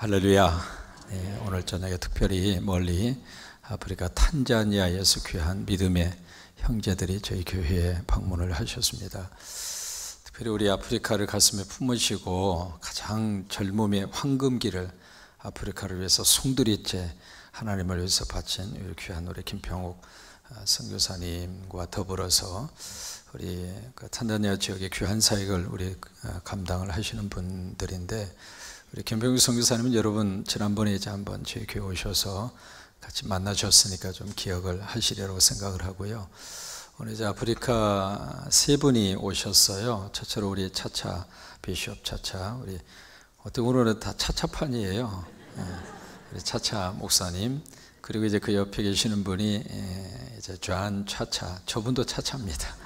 할렐루야. 네, 오늘 저녁에 특별히 멀리 아프리카 탄자니아에서 귀한 믿음의 형제들이 저희 교회에 방문을 하셨습니다. 특별히 우리 아프리카를 가슴에 품으시고 가장 젊음의 황금기를 아프리카를 위해서 송두리째 하나님을 위해서 바친 우리 귀한 우리 김평욱 선교사님과 더불어서 우리 탄자니아 지역의 귀한 사역을 우리 감당을 하시는 분들인데, 우리 김평욱 선교사님은 여러분 지난번에 이제 한번 저희 교회 오셔서 같이 만나셨으니까 좀 기억을 하시리라고 생각을 하고요. 오늘 이제 아프리카 세 분이 오셨어요. 첫째로 우리 차차 비숍 차차, 우리 어떻게 보면 다 차차판이에요. 우리 차차 목사님, 그리고 이제 그 옆에 계시는 분이 이제 존 차차, 저분도 차차입니다.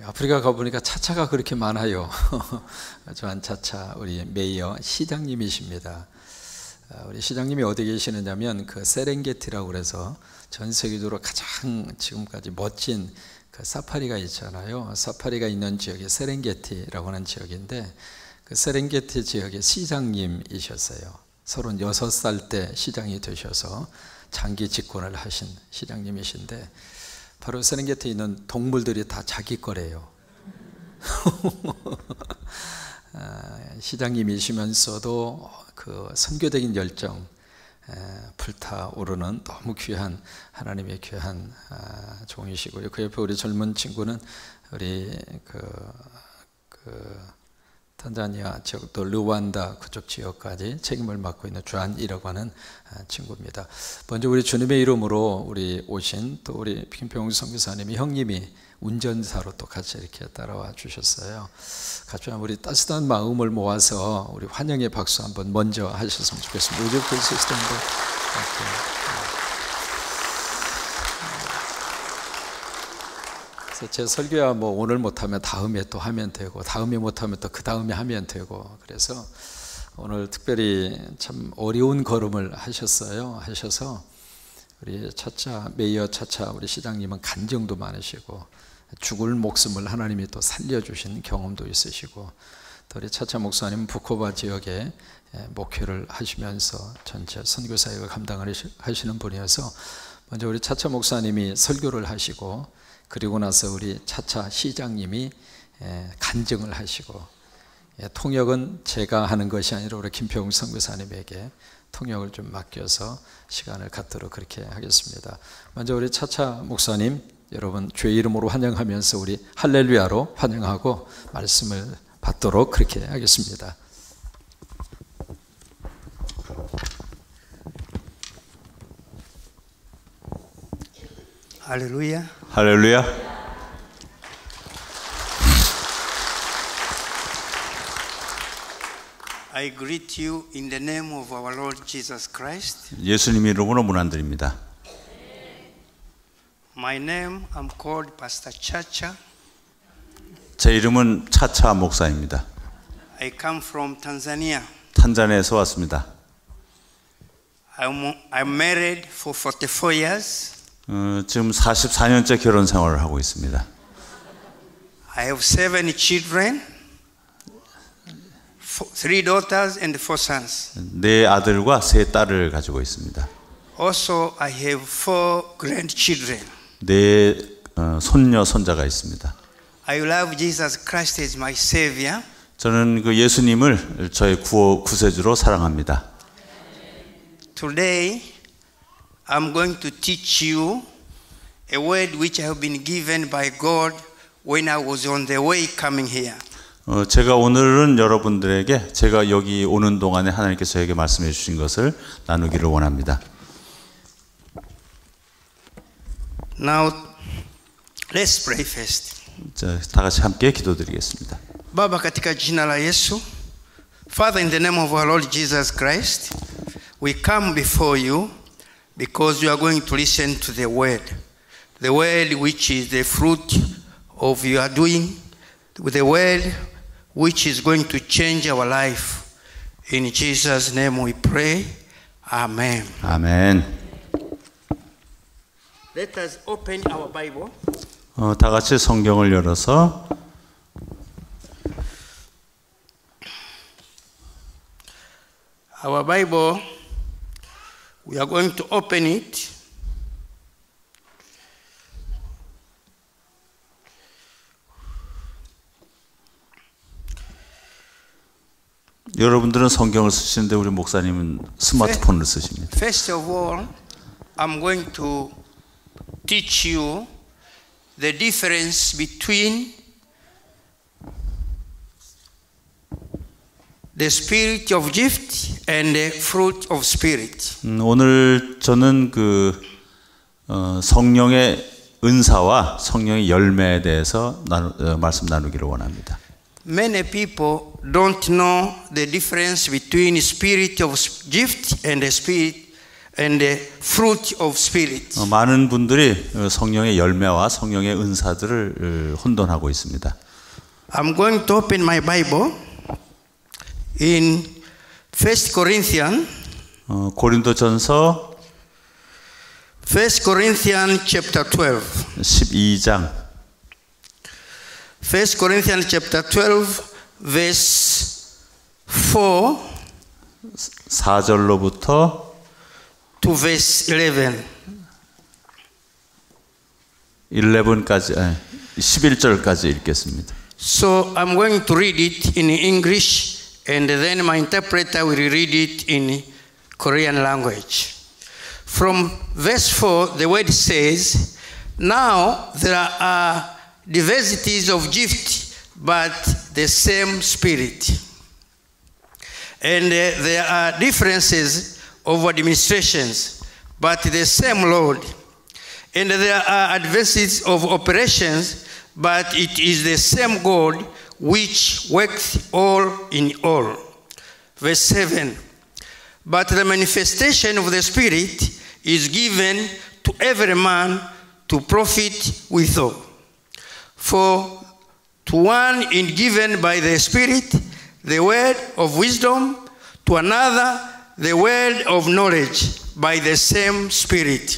아프리카 가보니까 차차가 그렇게 많아요. 존 차차, 우리 메이어 시장님이십니다. 우리 시장님이 어디 계시느냐면 그 세렝게티라고 그래서 전 세계적으로 가장 지금까지 멋진 그 사파리가 있잖아요. 사파리가 있는 지역이 세렝게티라고 하는 지역인데, 그 세렝게티 지역의 시장님이셨어요. 36살 때 시장이 되셔서 장기 집권을 하신 시장님이신데, 바로 세렝게티에 있는 동물들이 다 자기 거래요. 시장님이시면서도 그 선교적인 열정 불타오르는 너무 귀한 하나님의 귀한 종이시고요. 그 옆에 우리 젊은 친구는 우리 탄자니아 지역, 또 르완다 그쪽 지역까지 책임을 맡고 있는 존이라고 하는 친구입니다. 먼저 우리 주님의 이름으로 우리 오신 또 우리 김평욱 선교사님이 형님이 운전사로 또 같이 이렇게 따라와 주셨어요. 같이 우리 따뜻한 마음을 모아서 우리 환영의 박수 한번 먼저 하셨으면 좋겠습니다. 우리 그 시스템도 제 설교야 뭐 오늘 못하면 다음에 또 하면 되고, 다음에 못하면 또 그 다음에 하면 되고, 그래서 오늘 특별히 참 어려운 걸음을 하셔서 우리 차차 메이어 차차 우리 시장님은 간정도 많으시고 죽을 목숨을 하나님이 또 살려주신 경험도 있으시고, 또 우리 차차 목사님은 부코바 지역에 목회를 하시면서 전체 선교 사역을 감당을 하시는 분이어서 먼저 우리 차차 목사님이 설교를 하시고, 그리고 나서 우리 차차 시장님이 간증을 하시고, 통역은 제가 하는 것이 아니라 우리 김평욱 선교사님에게 통역을 좀 맡겨서 시간을 갖도록 그렇게 하겠습니다. 먼저 우리 차차 목사님, 여러분 주의 이름으로 환영하면서 우리 할렐루야로 환영하고 말씀을 받도록 그렇게 하겠습니다. 할렐루야. 할렐루야. I greet you in the name of our Lord Jesus Christ. 예수님 이름으로 문안드립니다. My name, I'm called Pastor Chacha. 제 이름은 차차 목사입니다. I come from Tanzania. 탄자니아에서 왔습니다. I'm married for 44 years. 지금 44년째 결혼 생활을 하고 있습니다. I have 7 children, 3 daughters and 4 sons. 4 아들과 3 딸을 가지고 있습니다. Also, I have 4 grandchildren. 4 손녀 손자가 있습니다. I love Jesus Christ as my Savior. 저는 그 예수님을 저의 구세주로 사랑합니다. Today, I'm going to teach you a word which I have been given by God when I was on the way coming here. 제가 오늘은 여러분들에게 제가 여기 오는 동안에 하나님께서 저에게 말씀해 주신 것을 나누기를 원합니다. Now, let's pray first. 자, 다 같이 함께 기도드리겠습니다. Baba katika jina la Yesu, Father, in the name of our Lord Jesus Christ, we come before you because we are going to listen to the word which is the fruit of your doing, the word which is going to change our life. In Jesus' name we pray. Amen. 아멘. Let us open our Bible. 다 같이 성경을 열어서 Our Bible, we are going to open it. 여러분들은 성경을 쓰시는데 우리 목사님은 스마트폰을 쓰십니다. First of all, I'm going to teach you the difference between the spirit of gift and the fruit of spirit. 오늘 저는 성령의 은사와 성령의 열매에 대해서 말씀 나누기를 원합니다. Many people don't know the difference between spirit of gift and the spirit and the fruit of spirit. 많은 분들이 성령의 열매와 성령의 은사들을 혼돈하고 있습니다. I'm going to open my Bible in 1 Corinthians. 고린도전서 1 Corinthians chapter 12. 12장 1 Corinthians chapter 12 verse 4 4절로부터 to verse 11. 11절까지 읽겠습니다. So I'm going to read it in English and then my interpreter will read it in Korean language. From verse 4 the word says, now there are diversities of gift, but the same Spirit. And there are differences of administrations, but the same Lord. And there are advances of operations, but it is the same God which works all in all. Verse 7. But the manifestation of the Spirit is given to every man to profit withal. For to one is given by the Spirit the word of wisdom, to another the word of knowledge by the same Spirit,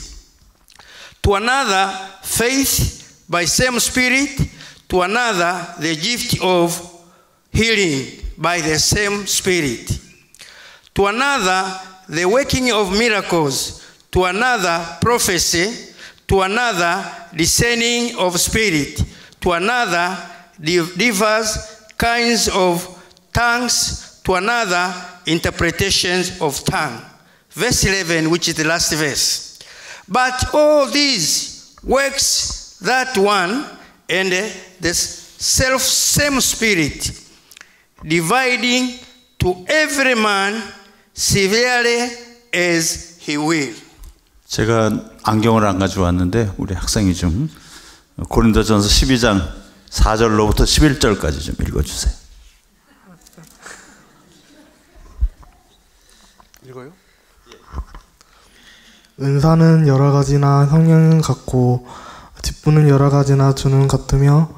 to another faith by same Spirit, to another the gift of healing by the same Spirit, to another the working of miracles, to another prophecy, to another discerning of spirit, to another divers kinds of tongues, to another interpretations of tongue. Verse 11, which is the last verse. But all these works that one and the same Spirit, dividing to every man severely as he will. 제가 안경을 안 가지고 왔는데 우리 학생이 좀 고린도전서 12장 4절로부터 11절까지 좀 읽어주세요. 읽어요? 은사는 여러 가지나 성령은 같고 직분은 여러 가지나 주는 같으며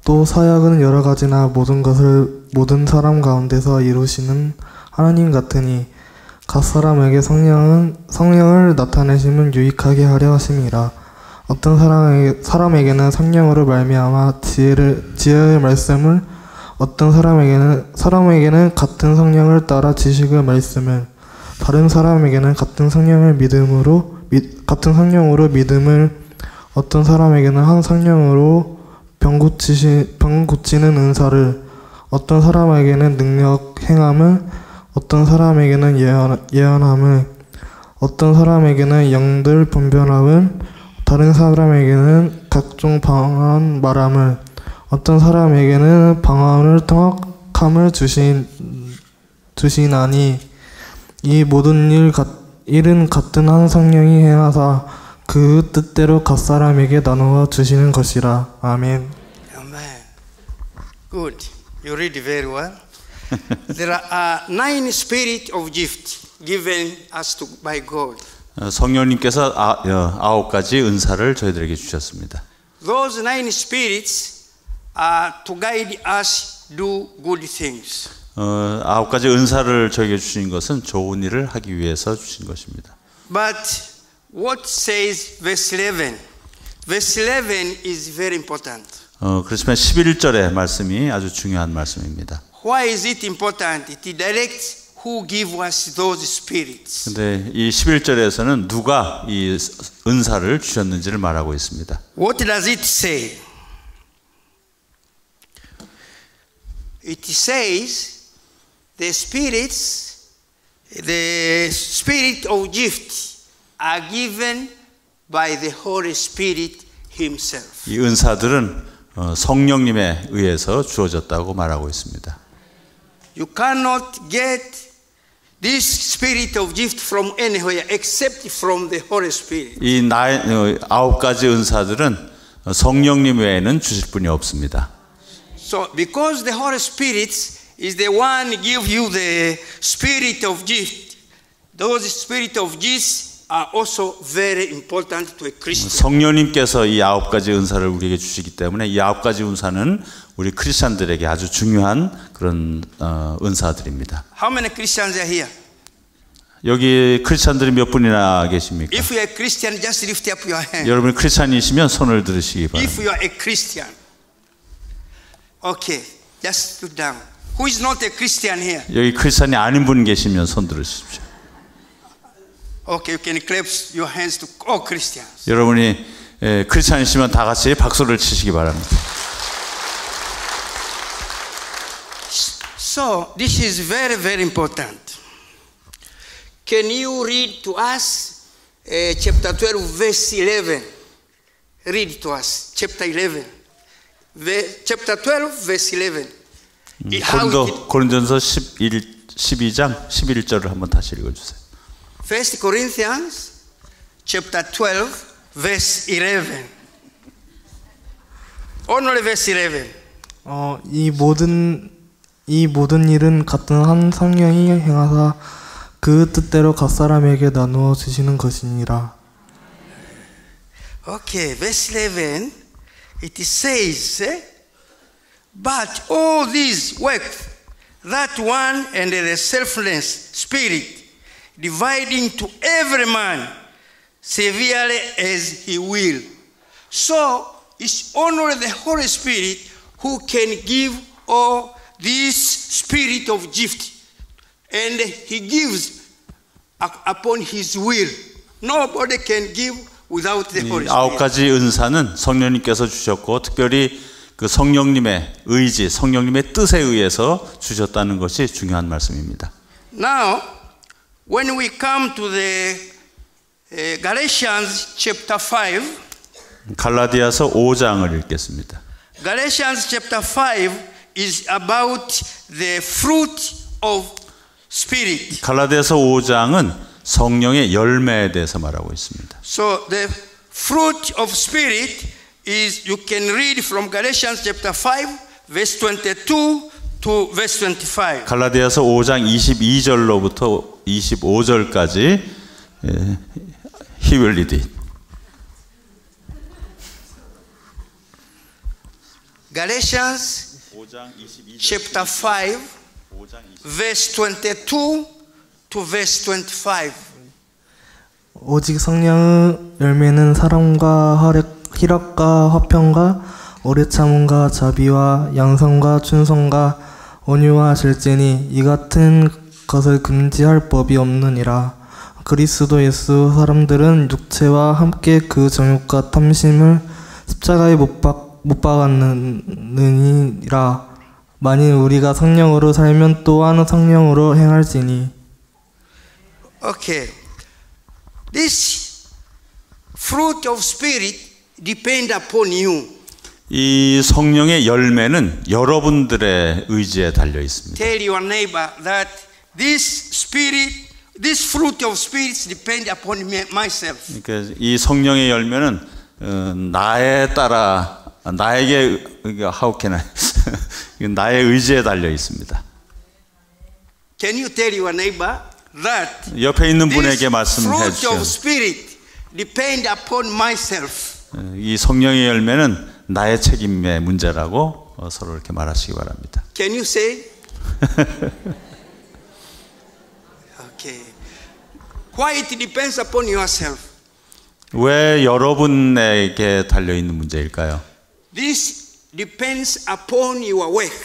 또 사역은 여러 가지나 모든 것을 모든 사람 가운데서 이루시는 하나님 같으니 각 사람에게 성령을 나타내심은 유익하게 하려 하심이라. 어떤 사람에게는 성령으로 말미암아 지혜의 말씀을, 어떤 사람에게는 같은 성령을 따라 지식의 말씀을, 다른 사람에게는 같은 성령으로 믿음을, 어떤 사람에게는 한 성령으로 병 고치는 은사를, 어떤 사람에게는 능력 행함을, 어떤 사람에게는 예언함을, 어떤 사람에게는 영들 분별함을, 다른 사람에게는 각종 방언 말함을, 어떤 사람에게는 방언을 통역함을 주시나니 이 모든 일은 같은 한 성령이 행하사 그 뜻대로 각 사람에게 나누어 주시는 것이라. 아멘. Amen. Good. You read very well. There are 9 spirit of gift given us by God. 성령님께서 9가지 은사를 저희들에게 주셨습니다. Those 9 spirits are to guide us do good things. 9가지 은사를 저에게 주신 것은 좋은 일을 하기 위해서 주신 것입니다. But what says verse 11? Verse 11 is very important. 그렇지만 11절의 말씀이 아주 중요한 말씀입니다. Why is it important? It directs who give us those spirits. 근데 이 11절에서는 누가 이 은사를 주셨는지를 말하고 있습니다. What does it say? It says the spirit of gift are given by the Holy Spirit Himself. 이 은사들은 성령님에 의해서 주어졌다고 말하고 있습니다. You cannot get this spirit of gift from anywhere except from the Holy Spirit. 이 9가지 은사들은 성령님 외에는 주실 분이 없습니다. So because the Holy Spirit is the one give you the spirit of gift, those spirit of gifts are also very important to a Christian. 성령님께서 이 9가지 은사를 우리에게 주시기 때문에 이 9가지 은사는 우리 크리스천들에게 아주 중요한 그런 은사들입니다. How many Christians are here? 여기 크리스천들이 몇 분이나 계십니까? If you are a Christian, just lift up your hand. 여러분이 크리스천이시면 손을 들으시기 If 바랍니다. you are a Christian, okay, just sit down. Who is not a Christian here? 여기 크리스천이 아닌 분 계시면 손 들으십시오. Okay, you can clap your hands to all Christians. 여러분이 크리스천이시면 다 같이 박수를 치시기 바랍니다. So this is very, very important. Can you read to us chapter 12, verse 11? Read to us, chapter 11. Chapter 12, verse 11. 고린도전서 12장 11절을 한번 다시 읽어주세요. 1 Corinthians chapter 12, verse 11. Only verse 11. 이 모든 일은 같은 한 성령이 행하사 그 뜻대로 각 사람에게 나누어 주시는 것이니라. Okay, verse 11, it says, but all these work that one and the selfless spirit, dividing to every man severely as he will. So it's only the Holy Spirit who can give all this spirit of gift, and he gives upon his will. Nobody can give without the Holy Spirit. 9가지 은사는 성령님께서 주셨고 특별히 그 성령님의 의지, 성령님의 뜻에 의해서 주셨다는 것이 중요한 말씀입니다. Now, when we come to the Galatians chapter 5, 갈라디아서 5장을 읽겠습니다. Galatians chapter 5 is about the fruit of spirit. 갈라디아서 5장은 성령의 열매에 대해서 말하고 있습니다. So the fruit of spirit is, you can read from Galatians chapter 5 verse 22 to verse 25. 갈라디아서 5장 22절로부터 25절까지 he will lead it. Galatians chapter 5 verse 22 to verse 25. 오직 성령의 열매는 사랑과 희락과 화평과 오래 참음과 자비와 양선과 충성과 온유와 질제니 이 같은 것을 금지할 법이 없느니라. 그리스도 예수 사람들은 육체와 함께 그 정욕과 탐심을 십자가에 못 박았느니라. 만일 우리가 성령으로 살면 또한 성령으로 행할지니. Okay, this fruit of spirit depend upon you. 이 성령의 열매는 여러분들의 의지에 달려 있습니다. Tell your neighbor that this fruit of spirits depend upon myself. 그러니까 이 성령의 열매는 나에 따라 나에게 how can I 나의 의지에 달려 있습니다. Can you tell your neighbor that 옆에 있는 분에게 this 말씀해 fruit of 주세요. spirit depend upon myself. 이 성령의 열매는 나의 책임의 문제라고 서로 이렇게 말하시기 바랍니다. Can you say? Okay. Why it depends upon yourself? 왜 여러분에게 달려 있는 문제일까요? This depends upon your work.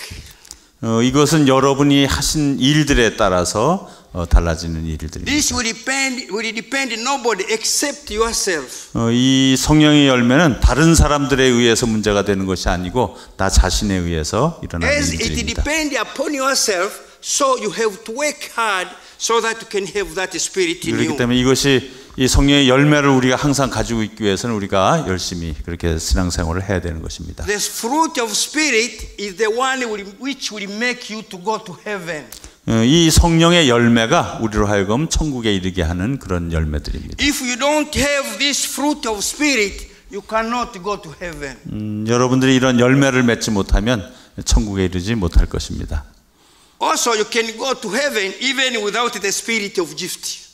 이것은 여러분이 하신 일들에 따라서 달라지는 일들입니다. This will depend nobody except yourself. 이 성령의 열매는 다른 사람들에 의해서 문제가 되는 것이 아니고 나 자신에 의해서 일어나는 As it 일들입니다. depends upon yourself, so you have to work hard so that you can have that spirit in 그렇기 you. 때문에 이것이 이 성령의 열매를 우리가 항상 가지고 있기 위해서는 우리가 열심히 그렇게 신앙생활을 해야 되는 것입니다. This fruit of spirit is the one which will make you to go to heaven. 이 성령의 열매가 우리로 하여금 천국에 이르게 하는 그런 열매들입니다. If you don't have this fruit of spirit, you cannot go to heaven. 여러분들이 이런 열매를 맺지 못하면 천국에 이르지 못할 것입니다. Also, you can go to heaven even without the spirit of gift.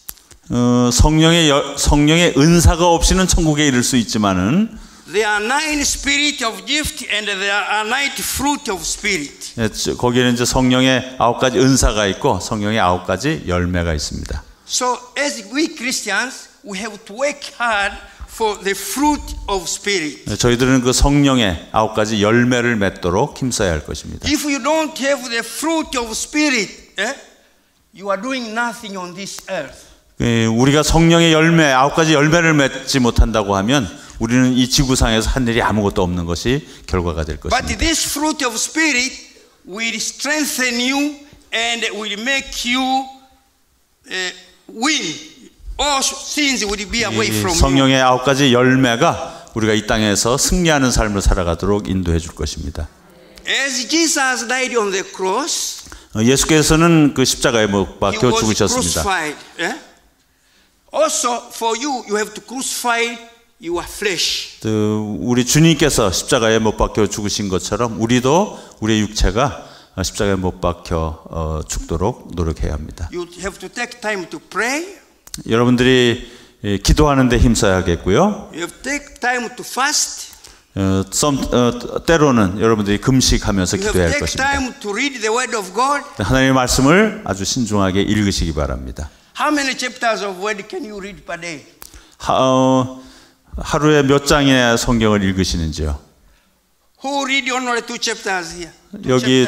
성령의 은사가 없이는 천국에 이를 수 있지만은 There are 9 spirit of gift and there are 9 fruit of spirit. 거기에는 이제 성령의 9가지 은사가 있고 성령의 9가지 열매가 있습니다. So as we Christians, we have to work hard for the fruit of spirit. 저희들은 그 성령의 9가지 열매를 맺도록 힘써야 할 것입니다. If you don't have the fruit of spirit, you are doing nothing on this earth. 우리가 성령의 열매 9가지 열매를 맺지 못한다고 하면 우리는 이 지구상에서 한 일이 아무것도 없는 것이 결과가 될 But 것입니다. this fruit of spirit will strengthen you and will make you win. All sins will be away from you. 성령의 9가지 열매가 우리가 이 땅에서 승리하는 삶을 살아가도록 인도해 줄 것입니다. As Jesus died on the cross, 예수께서는 그 십자가에 못 he 박혀 was 죽으셨습니다. crucified. Also, for you, you have to crucify your flesh. 우리 주님께서 십자가에 못 박혀 죽으신 것처럼 우리도 우리의 육체가 십자가에 못 박혀 죽도록 노력해야 합니다. You have to take time to pray. 여러분들이 기도하는 데 힘써야 하겠고요. You have to take time to fast. 때로는 여러분들이 금식하면서 You have 기도해야 to 할 take 것입니다. time to read the word of God. 하나님의 말씀을 아주 신중하게 읽으시기 바랍니다. How many chapters of word can you read per day? 하루에 몇 장의 성경을 읽으시는지요? Who read only 2 chapters here? 여기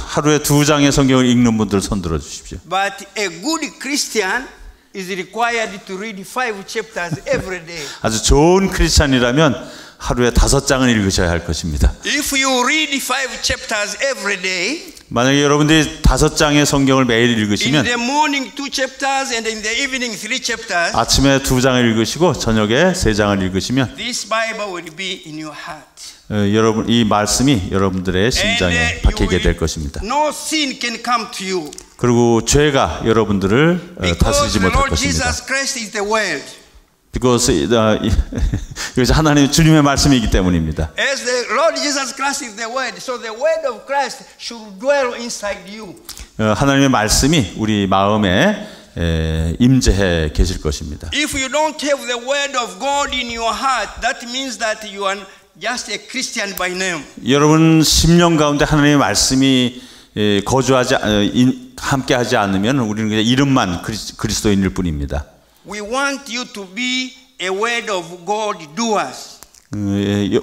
하루에 2장의 성경을 읽는 분들 손 들어 주십시오. But a good Christian is required to read 5 chapters every day. 아주 좋은 크리스찬이라면 하루에 5장을 읽으셔야 할 것입니다. If you read 5 chapters every day, 만약에 여러분들이 5장의 성경을 매일 in 읽으시면 the morning 2 chapters and in the evening 3 chapters, 아침에 2장을 읽으시고 저녁에 3장을 읽으시면 this Bible will be in your heart. 여러분 이 말씀이 여러분들의 심장에 박히게 될 것입니다. No sin can come to you. 그리고 죄가 여러분들을 Because 다스리지 the 못할 Lord 것입니다. Jesus Christ is the word. Because 이것이 하나님 주님의 말씀이기 때문입니다. As the Lord Jesus Christ is the word, so the word of Christ should dwell inside you. 하나님의 말씀이 우리 마음에 임재해 계실 것입니다. If you don't have the word of God in your heart, that means that you are just a Christian by name. 여러분 심령 가운데 하나님의 말씀이 거주하지 함께하지 않으면 우리는 그냥 이름만 그리스도인일 뿐입니다. We want you to be a word of God doers.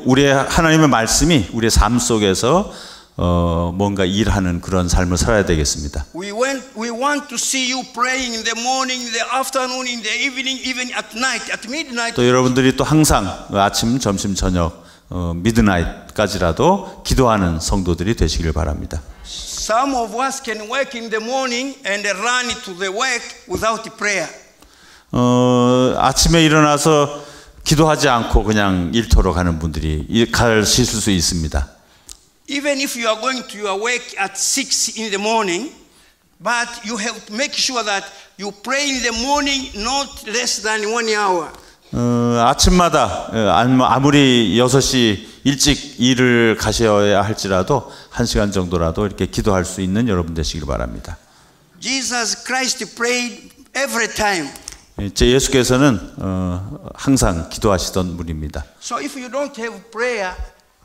우리의 하나님의 말씀이 우리의 삶 속에서 뭔가 일하는 그런 삶을 살아야 되겠습니다. We want to see you praying in the morning, in the afternoon, in the evening, even at night, at midnight. 또 여러분들이 또 항상 아침, 점심, 저녁, 미드나잇까지라도 기도하는 성도들이 되시길 바랍니다. Some of us can work in the morning and run to the work without prayer. 아침에 일어나서 기도하지 않고 그냥 일터로 가는 분들이 가실 수 있습니다. Even if you are going to your work at 6 in the morning, but you have to make sure that you pray in the morning not less than 1 hour. 아침마다 아무리 6시 일찍 일을 가셔야 할지라도 1시간 정도라도 이렇게 기도할 수 있는 여러분 되시길 바랍니다. Jesus Christ prayed every time. 제 예수께서는 항상 기도하시던 분입니다. So if you don't have prayer,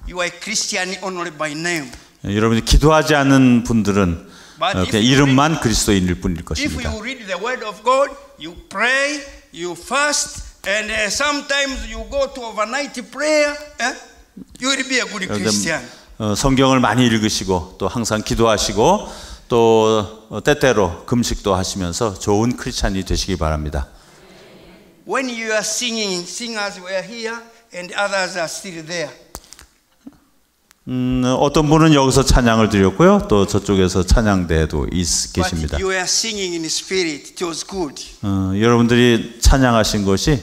you are a Christian only by name. 여러분이 기도하지 않는 분들은 그냥 이름만 그리스도인일 뿐일 If 것입니다. you read the word of God, you pray, you fast, and sometimes you go to overnight prayer, you will be a good Christian. 성경을 많이 읽으시고 또 항상 기도하시고 또 때때로 금식도 하시면서 좋은 크리스찬이 되시기 바랍니다. When you are singing, singers were here and others are still there. 어떤 분은 여기서 찬양을 드렸고요. 또 저쪽에서 찬양대에도 계십니다. But you were singing in spirit. It was good. 여러분들이 찬양하신 것이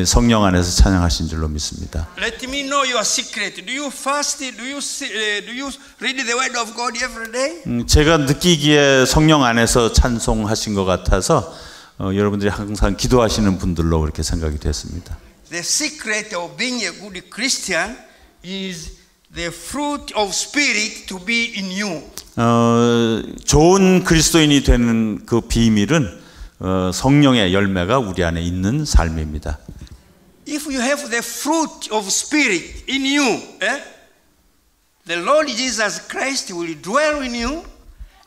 성령 안에서 찬양하신 줄로 믿습니다. Let me know your secret. Do you fast? Do you read the word of God every day? 제가 느끼기에 성령 안에서 찬송하신 것 같아서 여러분들이 항상 기도하시는 분들로 그렇게 생각이 됐습니다. The secret of being a good Christian is the fruit of spirit to be in you. 좋은 그리스도인이 되는 그 비밀은 성령의 열매가 우리 안에 있는 삶입니다. If you have the fruit of spirit in you, the Lord Jesus Christ will dwell in you,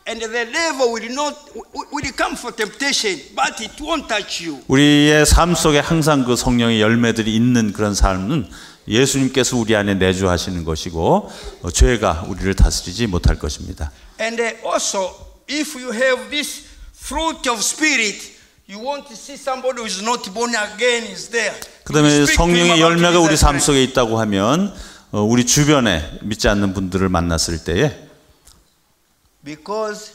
and the devil will come for temptation, but it won't touch you. 우리의 삶 속에 항상 그 성령의 열매들이 있는 그런 삶은 예수님께서 우리 안에 내주하시는 것이고 죄가 우리를 다스리지 못할 것입니다. And also, if you have this fruit of spirit, you won't see somebody who is not born again is there. 그다음에 성령의 열매가 우리 삶 속에 있다고 하면 우리 주변에 믿지 않는 분들을 만났을 때에 Because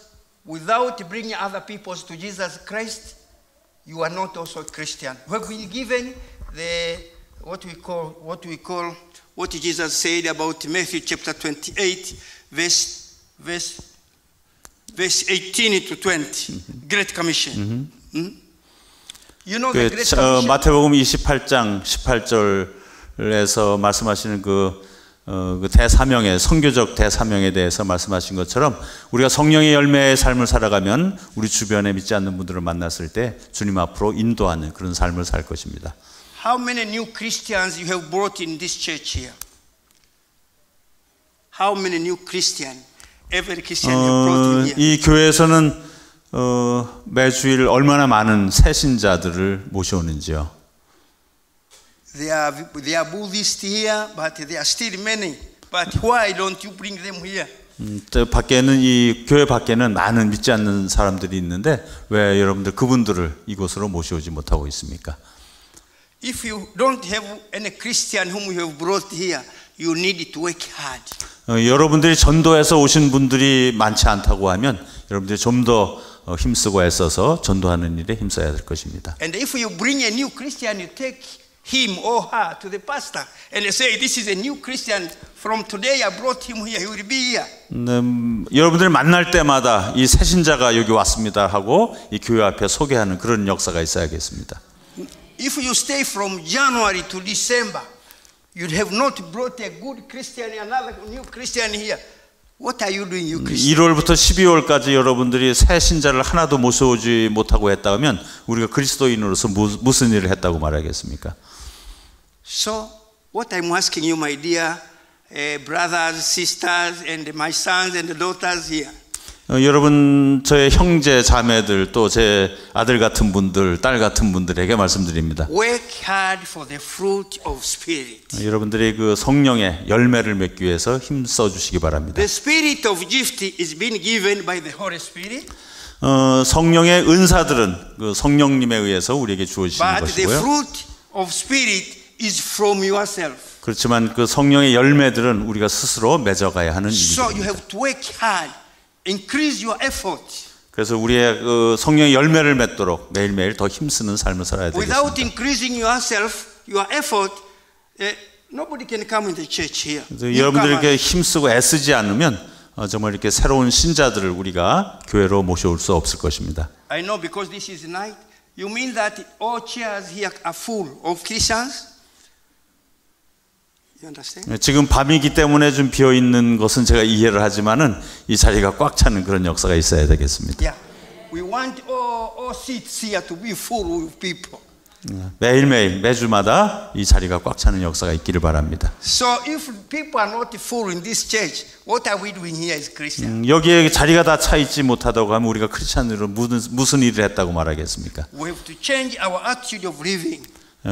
without bringing other people to Jesus Christ, you are not also a Christian. We have been given what Jesus said about Matthew chapter 28, verse 18 to 20, Great Commission. You know the Great Commission? 마태복음 28장 18절에서 말씀하시는 그 대사명의 선교적 대사명에 대해서 말씀하신 것처럼 우리가 성령의 열매의 삶을 살아가면 우리 주변에 믿지 않는 분들을 만났을 때 주님 앞으로 인도하는 그런 삶을 살 것입니다. How many new Christians you have brought in this church here? How many new Christians? Every Christian you have brought in here. 이 교회에서는 매주일 얼마나 많은 새신자들을 모셔오는지요. They are Buddhists here, but there are still many. But why don't you bring them here? 밖에는 이 교회 밖에는 많은 믿지 않는 사람들이 있는데 왜 여러분들 그분들을 이곳으로 모셔오지 못하고 있습니까? If you don't have any Christian whom you have brought here, you need to work hard. 여러분들이 전도해서 오신 분들이 많지 않다고 하면 여러분들이 좀 더 힘쓰고 애써서 전도하는 일에 힘써야 될 것입니다. And if you bring a new Christian, you take him or her to the pastor and say, "This is a new Christian. From today, I brought him here. He will be here." 여러분들 만날 때마다 이 새신자가 여기 왔습니다 하고 이 교회 앞에 소개하는 그런 역사가 있어야겠습니다. If you stay from January to December, you have not brought a good Christian, another new Christian here. What are you doing, you Christian? 1월부터 12월까지 여러분들이 새 신자를 하나도 모셔오지 못하고 했다면 우리가 그리스도인으로서 무슨 일을 했다고 말하겠습니까? So, what I'm asking you, my dear brothers, sisters, and my sons and daughters here. 여러분, 저의 형제, 자매들, 또 제 아들 같은 분들, 딸 같은 분들에게 말씀드립니다. Work hard for the fruit of spirit. 여러분들이 그 성령의 열매를 맺기 위해서 힘써 주시기 바랍니다. The spirit of gift is being given by the Holy Spirit. 성령의 은사들은 그 성령님에 의해서 우리에게 주어지는 But the 것이고요. fruit of spirit is from yourself. 그렇지만 그 성령의 열매들은 우리가 스스로 맺어가야 하는 So you 일입니다. have to work hard, increase your effort. 그래서 우리의 그 성령의 열매를 맺도록 매일매일 더 힘쓰는 삶을 살아야 Without 되겠습니다. increasing yourself, your effort, nobody can come in the church here. 여러분들이 이렇게 힘쓰고 애쓰지 않으면 정말 이렇게 새로운 신자들을 우리가 교회로 모셔올 수 없을 것입니다. I know because this is night. You mean that all chairs here are full of Christians? You understand? 지금 밤이기 때문에 좀 비어 있는 것은 제가 이해를 하지만은 이 자리가 꽉 차는 그런 역사가 있어야 되겠습니다. Yeah. We want all seats here to be full with people. 매일매일 매주마다 이 자리가 꽉 차는 역사가 있기를 바랍니다. So if people are not full in this church, what are we doing here as Christians? 여기에 자리가 다 차 있지 못하다고 하면 우리가 크리스찬으로 무슨 일을 했다고 말하겠습니까? We have to change our attitude of living.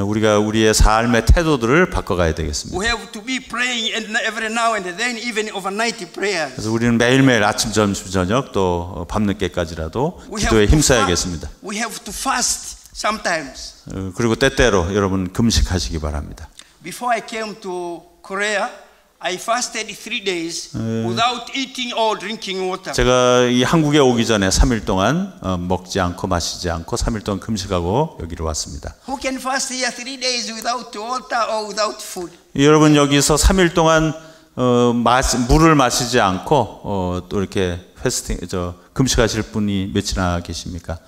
우리가 우리의 삶의 태도들을 바꿔가야 되겠습니다. We have to be praying every now and then, even overnight prayers. 그래서 우리는 매일매일 아침, 점심, 저녁 또 밤늦게까지라도 기도에 힘써야겠습니다. We have to fast sometimes. 그리고 때때로 여러분 금식하시기 바랍니다. Before I came to Korea, I fasted 3 days without eating or drinking water. 제가 이 한국에 오기 전에 3일 동안 먹지 않고 마시지 않고 3일 동안 금식하고 여기로 왔습니다. Who can fast here 3 days without water or without food? 여러분 여기서 3일 동안 물을 마시지 않고 또 이렇게 금식하실 분이 몇이나 계십니까?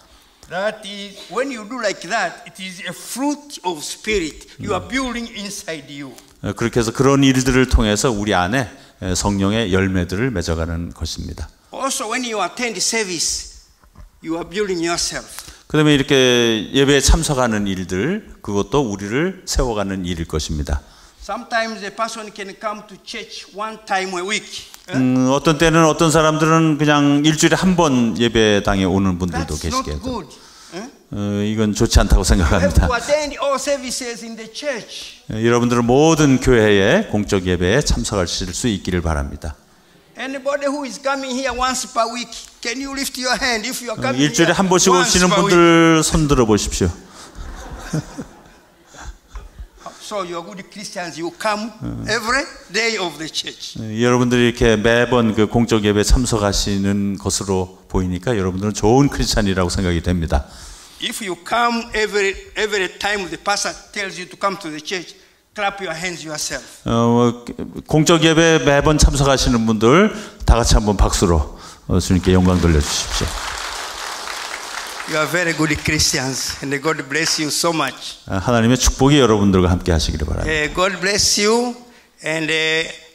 That is, when you do like that, it is a fruit of spirit. You are building inside you. 그렇게 해서 그런 일들을 통해서 우리 안에 성령의 열매들을 맺어가는 것입니다. Also, when you attend service, you are building yourself. 그다음에 이렇게 예배에 참석하는 일들, 그것도 우리를 세워가는 일일 것입니다. Sometimes a person can come to church 1 time a week. 어떤 때는 어떤 사람들은 그냥 일주일에 한 번 예배당에 오는 분들도 That's not 계시게 good. 이건 좋지 않다고 You have 생각합니다. to attend all services in the church. 여러분들은 모든 교회의 공적 예배에 참석하실 수 있기를 바랍니다. Anybody who is coming here once per week, can you lift your hand if you are coming 일주일에 here 한 번씩 once 오시는 per week? 분들 손 들어 보십시오. So you are good Christians. You come every day of the church. 여러분들이 이렇게 매번 그 공적 예배에 참석하시는 것으로 보이니까 여러분들은 좋은 크리스찬이라고 생각이 됩니다. If you come every time the pastor tells you to come to the church, clap your hands yourself. 공적 예배 매번 참석하시는 분들 다 같이 한번 박수로 주님께 영광 돌려주십시오. You are very good Christians, and God bless you so much. 하나님의 축복이 여러분들과 함께 하시기를 바랍니다. God bless you, and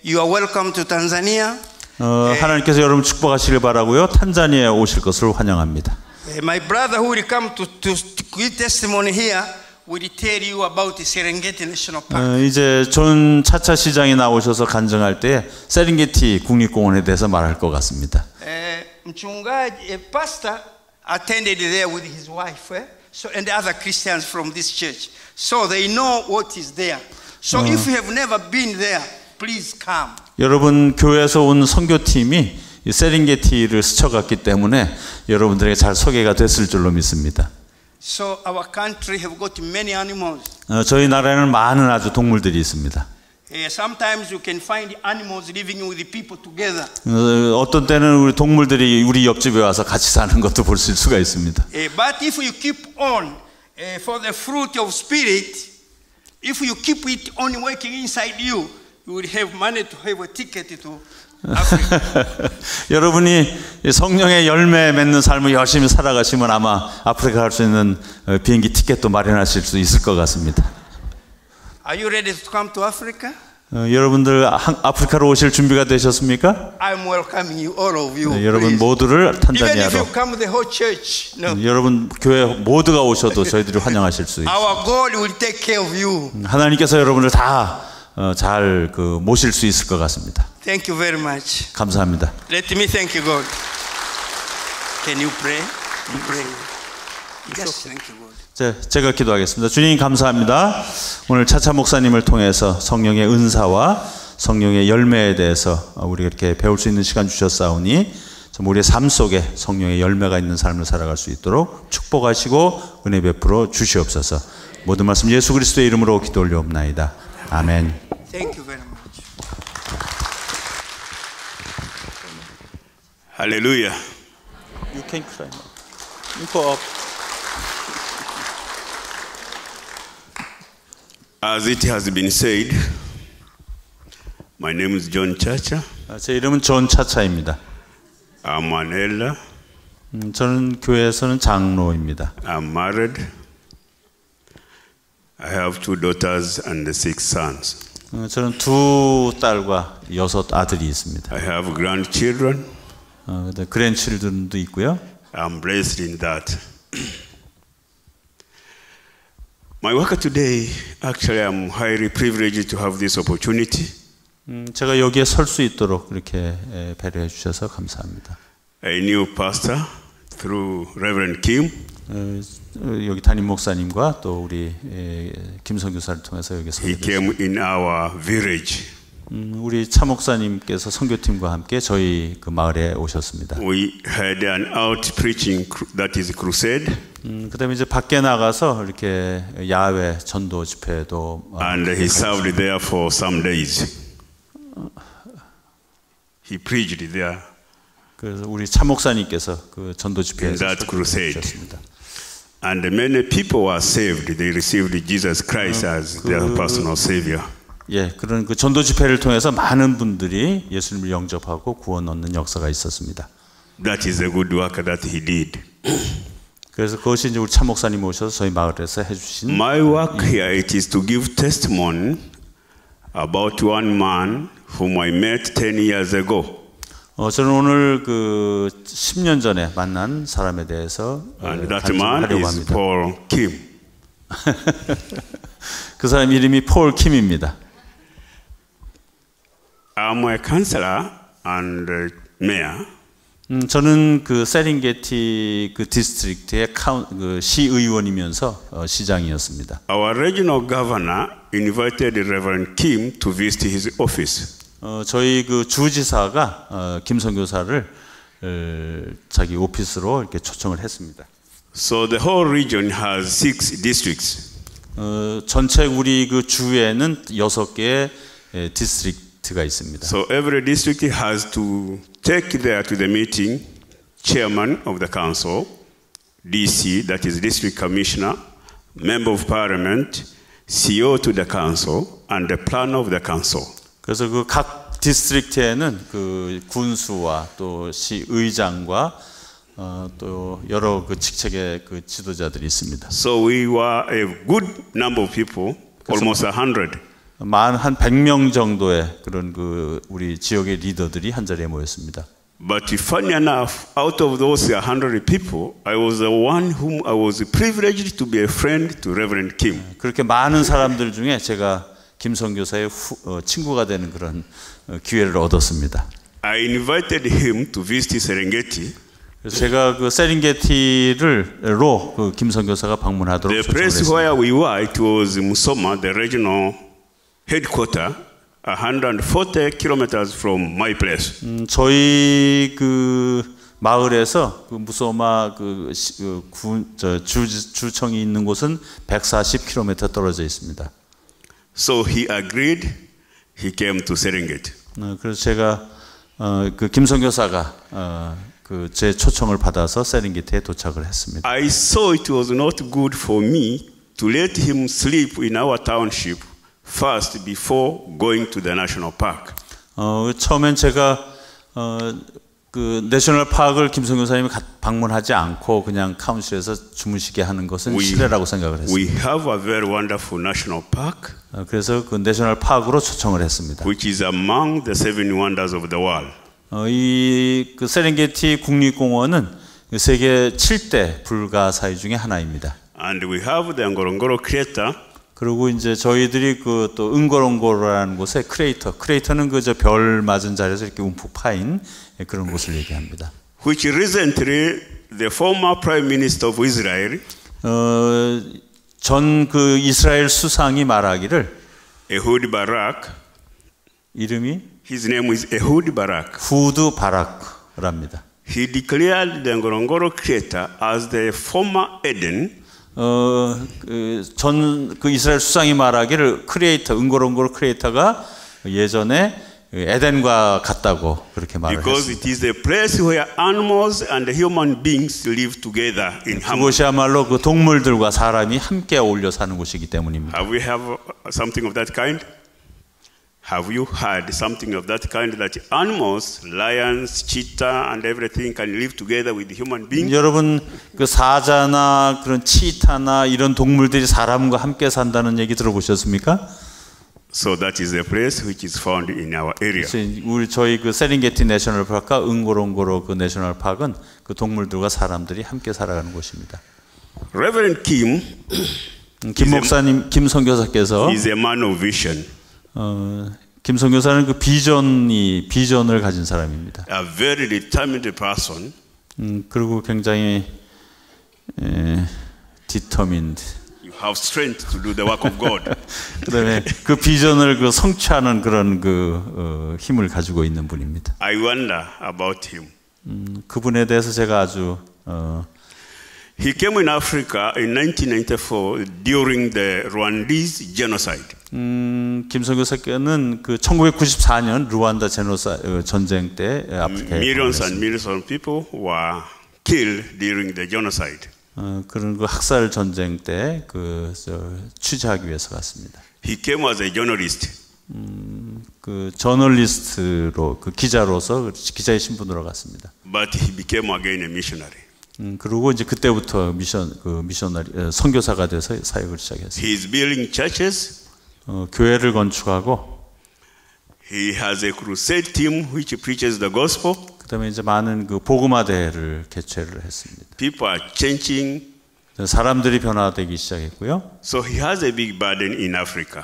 you are welcome to Tanzania. 하나님께서 여러분 축복하시길 바라고요. 탄자니아에 오실 것을 환영합니다. My brother who will come to give testimony here will tell you about the Serengeti National Park. 이제 존 차차 시장이 나오셔서 간증할 때 세렝게티 국립공원에 대해서 말할 것 같습니다. Mchungaji, a pastor, attended there with his wife, so and other Christians from this church, so they know what is there. So if you have never been there, please come. 여러분 교회에서 온 선교팀이 이 세렝게티를 스쳐갔기 때문에 여러분들에게 잘 소개가 됐을 줄로 믿습니다. So our country have got many animals. 저희 나라에는 많은 아주 동물들이 있습니다. Sometimes you can find animals living with the people together. 어떤 때는 우리 동물들이 우리 옆집에 와서 같이 사는 것도 볼 수가 있습니다. But if you keep on for the fruit of spirit, if you keep it on working inside you, you will have money to have a ticket to Africa. 여러분이 성령의 열매 맺는 삶을 열심히 살아가시면 아마 아프리카 갈 수 있는 비행기 티켓도 마련하실 수 있을 것 같습니다. Are you ready to come to Africa? 여러분들 아프리카로 오실 준비가 되셨습니까? I'm welcoming you, all of you. 여러분 모두를 Even if 탄자니아로. you come the whole church, no. 여러분 교회 모두가 오셔도 저희들이 환영하실 수 있습니다. Our God will take care of you. 하나님께서 여러분을 다 잘 모실 수 있을 것 같습니다. Thank you very much. 감사합니다. Let me thank you, God. Can you pray? You pray. Just thank you, God. 제가 기도하겠습니다. 주님 감사합니다. 오늘 차차 목사님을 통해서 성령의 은사와 성령의 열매에 대해서 우리가 이렇게 배울 수 있는 시간 주셨사오니 우리의 삶 속에 성령의 열매가 있는 삶을 살아갈 수 있도록 축복하시고 은혜 베풀어 주시옵소서. 모든 말씀 예수 그리스도의 이름으로 기도 올려옵나이다. 아멘. Thank you very much. Hallelujah. You can cry. You go up. As it has been said, my name is John Chacha. 제 이름은 존 차차입니다. I'm an elder. 저는 교회에서는 장로입니다. I'm married. I have 2 daughters and 6 sons. 저는 2 딸과 6 아들이 있습니다. I have grandchildren. 그랜칠드도 있고요. I'm blessed in that. My work today, actually, I'm highly privileged to have this opportunity. 제가 여기에 설 수 있도록 이렇게 배려해 주셔서 감사합니다. A new pastor through Reverend Kim. 여기 담임 목사님과 또 우리 김성 교사를 통해서 여기 He came in our village. 우리 차 목사님께서 선교팀과 함께 저희 그 마을에 오셨습니다. We had an out preaching that is crusade. 그다음에 이제 밖에 나가서 이렇게 야외 전도 집회도 And he served there for some days. He preached there. 그래서 우리 차 목사님께서 그 전도 집회에서 that crusade. 오셨습니다. And many people were saved. They received Jesus Christ as their personal savior. 예, 그런 그 전도 집회를 통해서 많은 분들이 예수님을 영접하고 구원 얻는 역사가 있었습니다. That is a good work that he did. 그래서 그것이 이제 우리 차 목사님 오셔서 저희 마을에서 해주신 My work here it is to give testimony about one man whom I met 10 years ago. 저는 오늘 그 10년 전에 만난 사람에 대해서 And that man 간증하려고 is 합니다. Paul Kim. 그 사람 이름이 폴 킴입니다. I'm a counselor and mayor. 저는 그 세링게티 그 디스트릭트의 그 시의원이면서 시장이었습니다. Our regional governor invited Reverend Kim to visit his office. 저희 그 주지사가 김성 교사를 자기 오피스로 이렇게 초청을 했습니다. So the whole region has 6 districts. 전체 우리 그 주에는 6개의 디스트릭트가 있습니다. So every district has to take there to the meeting chairman of the council, DC, that is district commissioner, member of parliament, CEO to the council, and the planner of the council. 그래서 그 각 디스트릭트에는 그 군수와 또 시의장과 또 여러 그 직책의 그 지도자들이 있습니다. So we were a good number of people, almost 100. 한 100명 정도의 그런 그 우리 지역의 리더들이 한 자리에 모였습니다. But funny enough, out of those 100 people, I was the one whom I was privileged to be a friend to Reverend Kim. 그렇게 많은 사람들 중에 제가 김성 교사의 친구가 되는 그런 기회를 얻었습니다. I invited him to visit Serengeti. 그래서 제가 그 세렝게티를로 그 김성 교사가 방문하도록 The 초청을 place 했습니다. where we were, it was Musoma, the regional headquarters, 140 kilometers from my place. 저희 그 마을에서 그 무소마 주청이 있는 곳은 140km 떨어져 있습니다. So he agreed. He came to Serengeti. 그래서 제가 그 김성 교사가 그 제 초청을 받아서 세렝게티에 도착을 했습니다. I saw it was not good for me to let him sleep in our township first before going to the national park. 처음엔 제가 그 내셔널 파크를 김성 교사님이 방문하지 않고 그냥 카운슬에서 주무시게 하는 것은 실례라고 생각을 했습니다. We have a very wonderful national park. 그래서 그 내셔널 파크로 초청을 했습니다. Which is among the 7 wonders of the world. 이 그 세렝게티 국립공원은 세계 7대 불가사의 중에 하나입니다. And we have the Ngorongoro crater. 그리고 이제 저희들이 그 또 응고롱고로라는 곳에 크레이터는 그 저 별 맞은 자리에서 이렇게 움푹 파인 그런 곳을 얘기합니다. Which recently the former Prime Minister of Israel, 전 그 이스라엘 수상이 말하기를 Ehud Barak, 이름이 his name is Ehud Barak. 후드 바락랍니다. He declared the Ngorongoro crater as the former Eden. 전 그 이스라엘 수상이 말하기를 응고롱고로 크레이터가 예전에 에덴과 같다고 그렇게 말을 Because 했습니다. it is the place where animals and human beings live together in harmony. 그곳이야말로 그 동물들과 사람이 함께 어울려 사는 곳이기 때문입니다. Have we have something of that kind? Have you heard something of that kind that animals, lions, cheetah, and everything can live together with human beings? 여러분 그 사자나 그런 치타나 이런 동물들이 사람과 함께 산다는 얘기 들어보셨습니까? So that is a place which is found in our area. 저희 그 세렝게티 내셔널 파크와 응고롱고로 그 내셔널 파크는 그 동물들과 사람들이 함께 살아가는 곳입니다. Reverend Kim, 김 목사님, 김 선교사께서 is a man of vision. 김 선교사는 그 비전을 가진 사람입니다. A very determined person. 그리고 굉장히 determined. You have strength to do the work of God. 그다음에 그 비전을 그 성취하는 그런 그 힘을 가지고 있는 분입니다. I wonder about him. 그분에 대해서 제가 아주 He came in Africa in 1994 during the Rwandese genocide. 김성규 사께는 그 1994년 루안다 전쟁 때 아프리카에 Millions and millions of people were killed during the genocide. 그런 그 학살 전쟁 때 그 취재하기 위해서 갔습니다. He came as a journalist. 그 저널리스트로 그 기자로서 기자의 신분으로 갔습니다. But he became again a missionary. 그리고 이제 그때부터 미셔너리 선교사가 돼서 사역을 시작했어요. He is building churches. 교회를 건축하고 He has a crusade team which preaches the gospel. 그다음에 이제 많은 그 복음화 대회를 개최를 했습니다. People are changing. 사람들이 변화되기 시작했고요. So he has a big burden in Africa.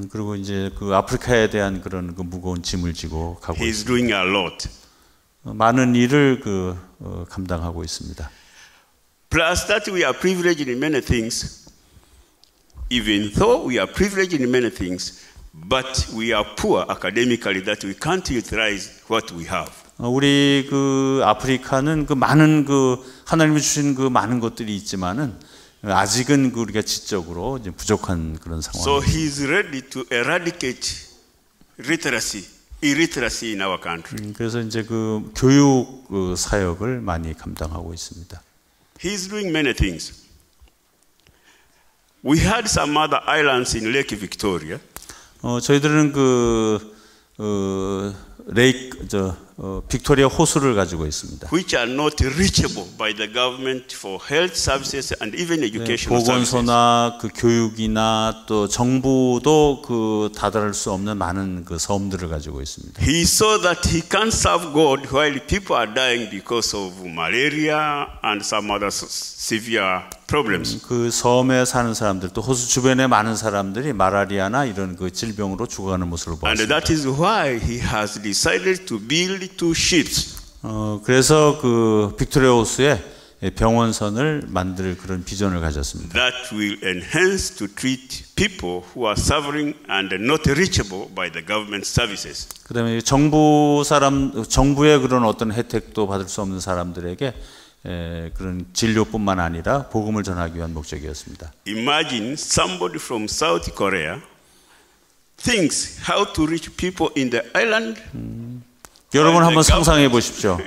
그리고 이제 그 아프리카에 대한 그런 그 무거운 짐을 지고 가고 He is 있습니다. doing a lot. 많은 일을 감당하고 있습니다. Plus that we are privileged in many things. Even though we are privileged in many things, but we are poor academically that we can't utilize what we have. 우리 그 아프리카는 그 많은 그 하나님이 주신 그 많은 것들이 있지만은 아직은 그 우리가 지적으로 이제 부족한 그런 상황. So he is ready to eradicate illiteracy in our country. 그래서 이제 그 교육 그 사역을 많이 감당하고 있습니다. He is doing many things. We had some other islands in Lake Victoria. 저희들은 빅토리아 호수를 가지고 있습니다. Which are not reachable by the government for health services and even educational services. 보건소나 그 교육이나 또 정부도 그 다다를 수 없는 많은 그 섬들을 가지고 있습니다. He saw that he can't serve God while people are dying because of malaria and some other severe problems. 그 섬에 사는 사람들 또 호수 주변에 많은 사람들이 말라리아나 이런 그 질병으로 죽어가는 모습을 And 보았습니다. that is why he has decided to build 2 ships. 그래서 그 빅토리아 호수에 병원선을 만들 그런 비전을 가졌습니다. That will enhance to treat people who are suffering and not reachable by the government services. 그다음에 정부의 그런 어떤 혜택도 받을 수 없는 사람들에게 그런 진료뿐만 아니라 복음을 전하기 위한 목적이었습니다. Imagine somebody from South Korea thinks how to reach people in the island. 여러분 한번 상상해 보십시오.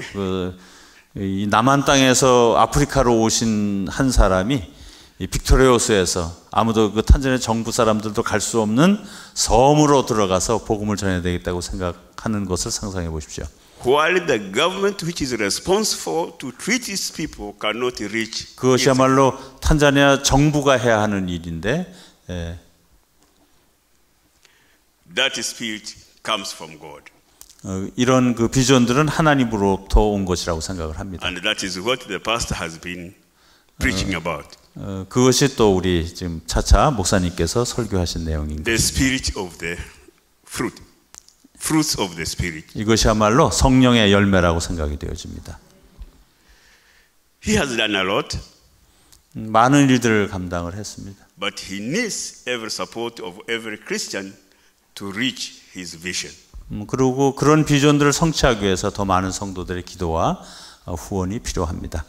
이 남한 땅에서 아프리카로 오신 한 사람이 이 빅토리아 호수에서 아무도 그 탄자니아 정부 사람들도 갈 수 없는 섬으로 들어가서 복음을 전해야 되겠다고 생각하는 것을 상상해 보십시오. While the government which is responsible to treat these people cannot reach. 그것이야말로 탄자니아 정부가 해야 하는 일인데 That spirit comes from God. 이런 그 비전들은 하나님으로부터 온 것이라고 생각을 합니다. And that is what the pastor has been preaching about. 그것이 또 우리 지금 차차 목사님께서 설교하신 내용입니다. The spirit of the fruits of the spirit. 이것이야말로 성령의 열매라고 생각이 되어집니다. He has done a lot. 많은 일들을 감당을 했습니다. But he needs every support of every Christian to reach his vision. 그리고 그런 비전들을 성취하기 위해서 더 많은 성도들의 기도와 후원이 필요합니다.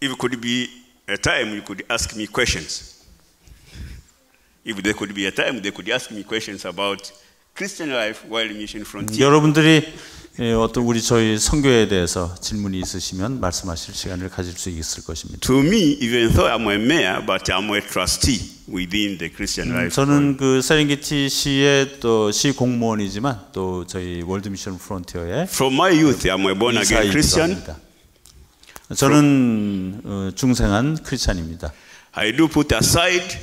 If it could be a time you could ask me questions. If there could be a time they could ask me questions about Christian life while mission frontier. 여러분들이 저희 선교에 대해서 질문이 있으시면 말씀하실 시간을 가질 수 있을 것입니다. To me, even though I'm a mayor, but I'm a trustee within the Christian life. 저는 그 세렝게티 시의 또 시 공무원이지만 또 저희 월드 미션 프론티어의 From my youth, I'm a born again Christian. 저는 중생한 크리스찬입니다. I do put aside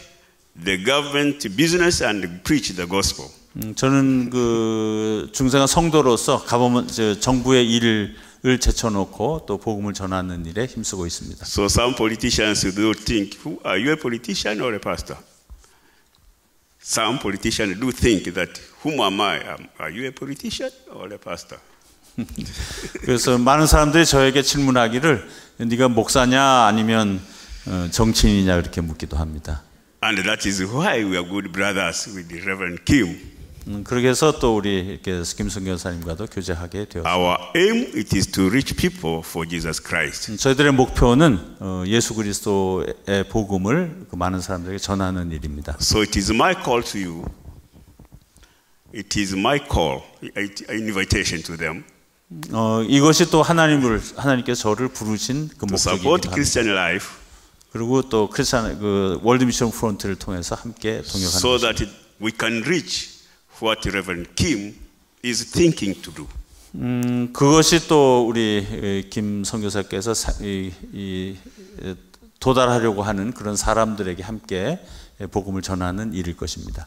the government business and preach the gospel. 저는 그 중생한 성도로서 정부의 일을 제쳐놓고 또 복음을 전하는 일에 힘쓰고 있습니다. So some politicians do think, are you a politician or a pastor? Some politicians do think that, whom am I? Are you a politician or a pastor? 그래서 많은 사람들이 저에게 질문하기를 네가 목사냐 아니면 정치인이냐 이렇게 묻기도 합니다. And that is why we are good brothers with the Reverend Kim. 그렇게 해서 또 우리 이렇게 김성교 여사님과도 교제하게 되었습니다. Our aim it is to reach people for Jesus Christ. 저희들의 목표는 예수 그리스도의 복음을 많은 사람들에게 전하는 일입니다. So it is my call to you. It is my call, invitation to them. 이것이 또 하나님께서 저를 부르신 그 To support 목적이기도 합니다. Christian life. 그리고 또 크리스천 그 월드 미션 프론트를 통해서 함께 동역하는 So 것입니다. that we can reach what Reverend Kim is thinking to do. 그것이 또 우리 김 선교사께서 도달하려고 하는 그런 사람들에게 함께 복음을 전하는 일일 것입니다.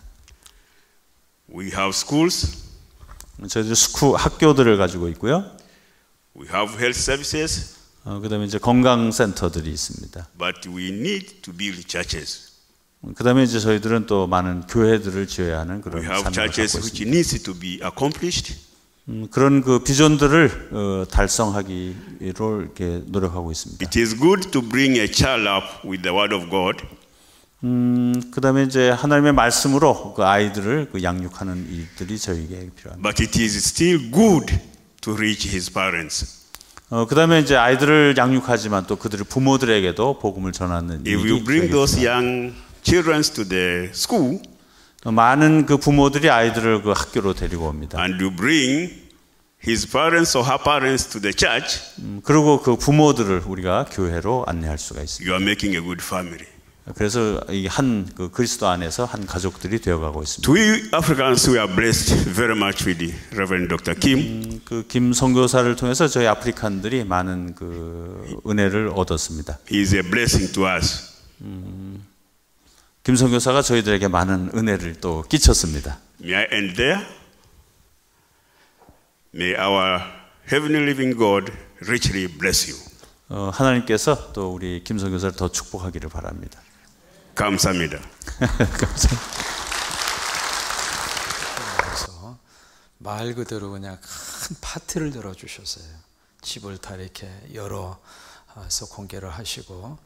We have schools. 저희들 학교들을 가지고 있고요. We have health services. 그다음에 이제 건강센터들이 있습니다. But we need to build churches. 그다음에 이제 저희들은 또 많은 교회들을 지어야 하는 그런 We have 사명을 churches 갖고 which 있습니다. needs to be accomplished. 그런 그 비전들을 달성하기로 이렇게 노력하고 있습니다. It is good to bring a child up with the word of God. 그다음에 이제 하나님의 말씀으로 그 아이들을 그 양육하는 일들이 저희에게 필요합니다. But it is still good to reach his parents. 그다음에 이제 아이들을 양육하지만 또 그들의 부모들에게도 복음을 전하는 If 일이 you bring 저희에게 those 필요합니다. young children to the school 많은 그 부모들이 아이들을 그 학교로 데리고 옵니다. and you bring his parents or her parents to the church, 그리고 그 부모들을 우리가 교회로 안내할 수가 있습니다. you are making a good family. 그래서 이 한 그 그리스도 안에서 한 가족들이 되어가고 있습니다. To we Africans, we are blessed very much with the Reverend Dr. Kim. 그 김 선교사를 통해서 저희 아프리칸들이 많은 그 은혜를 얻었습니다. He is a blessing to us. 김 선교사가 저희들에게 많은 은혜를 또 끼쳤습니다. May I end there? May our heavenly living God richly bless you. 하나님께서 또 우리 김 선교사를 더 축복하기를 바랍니다. 감사합니다. 감사합니다. 그래서 말 그대로 그냥 큰 파티를 열어주셨어요. 집을 다 이렇게 열어서 공개를 하시고,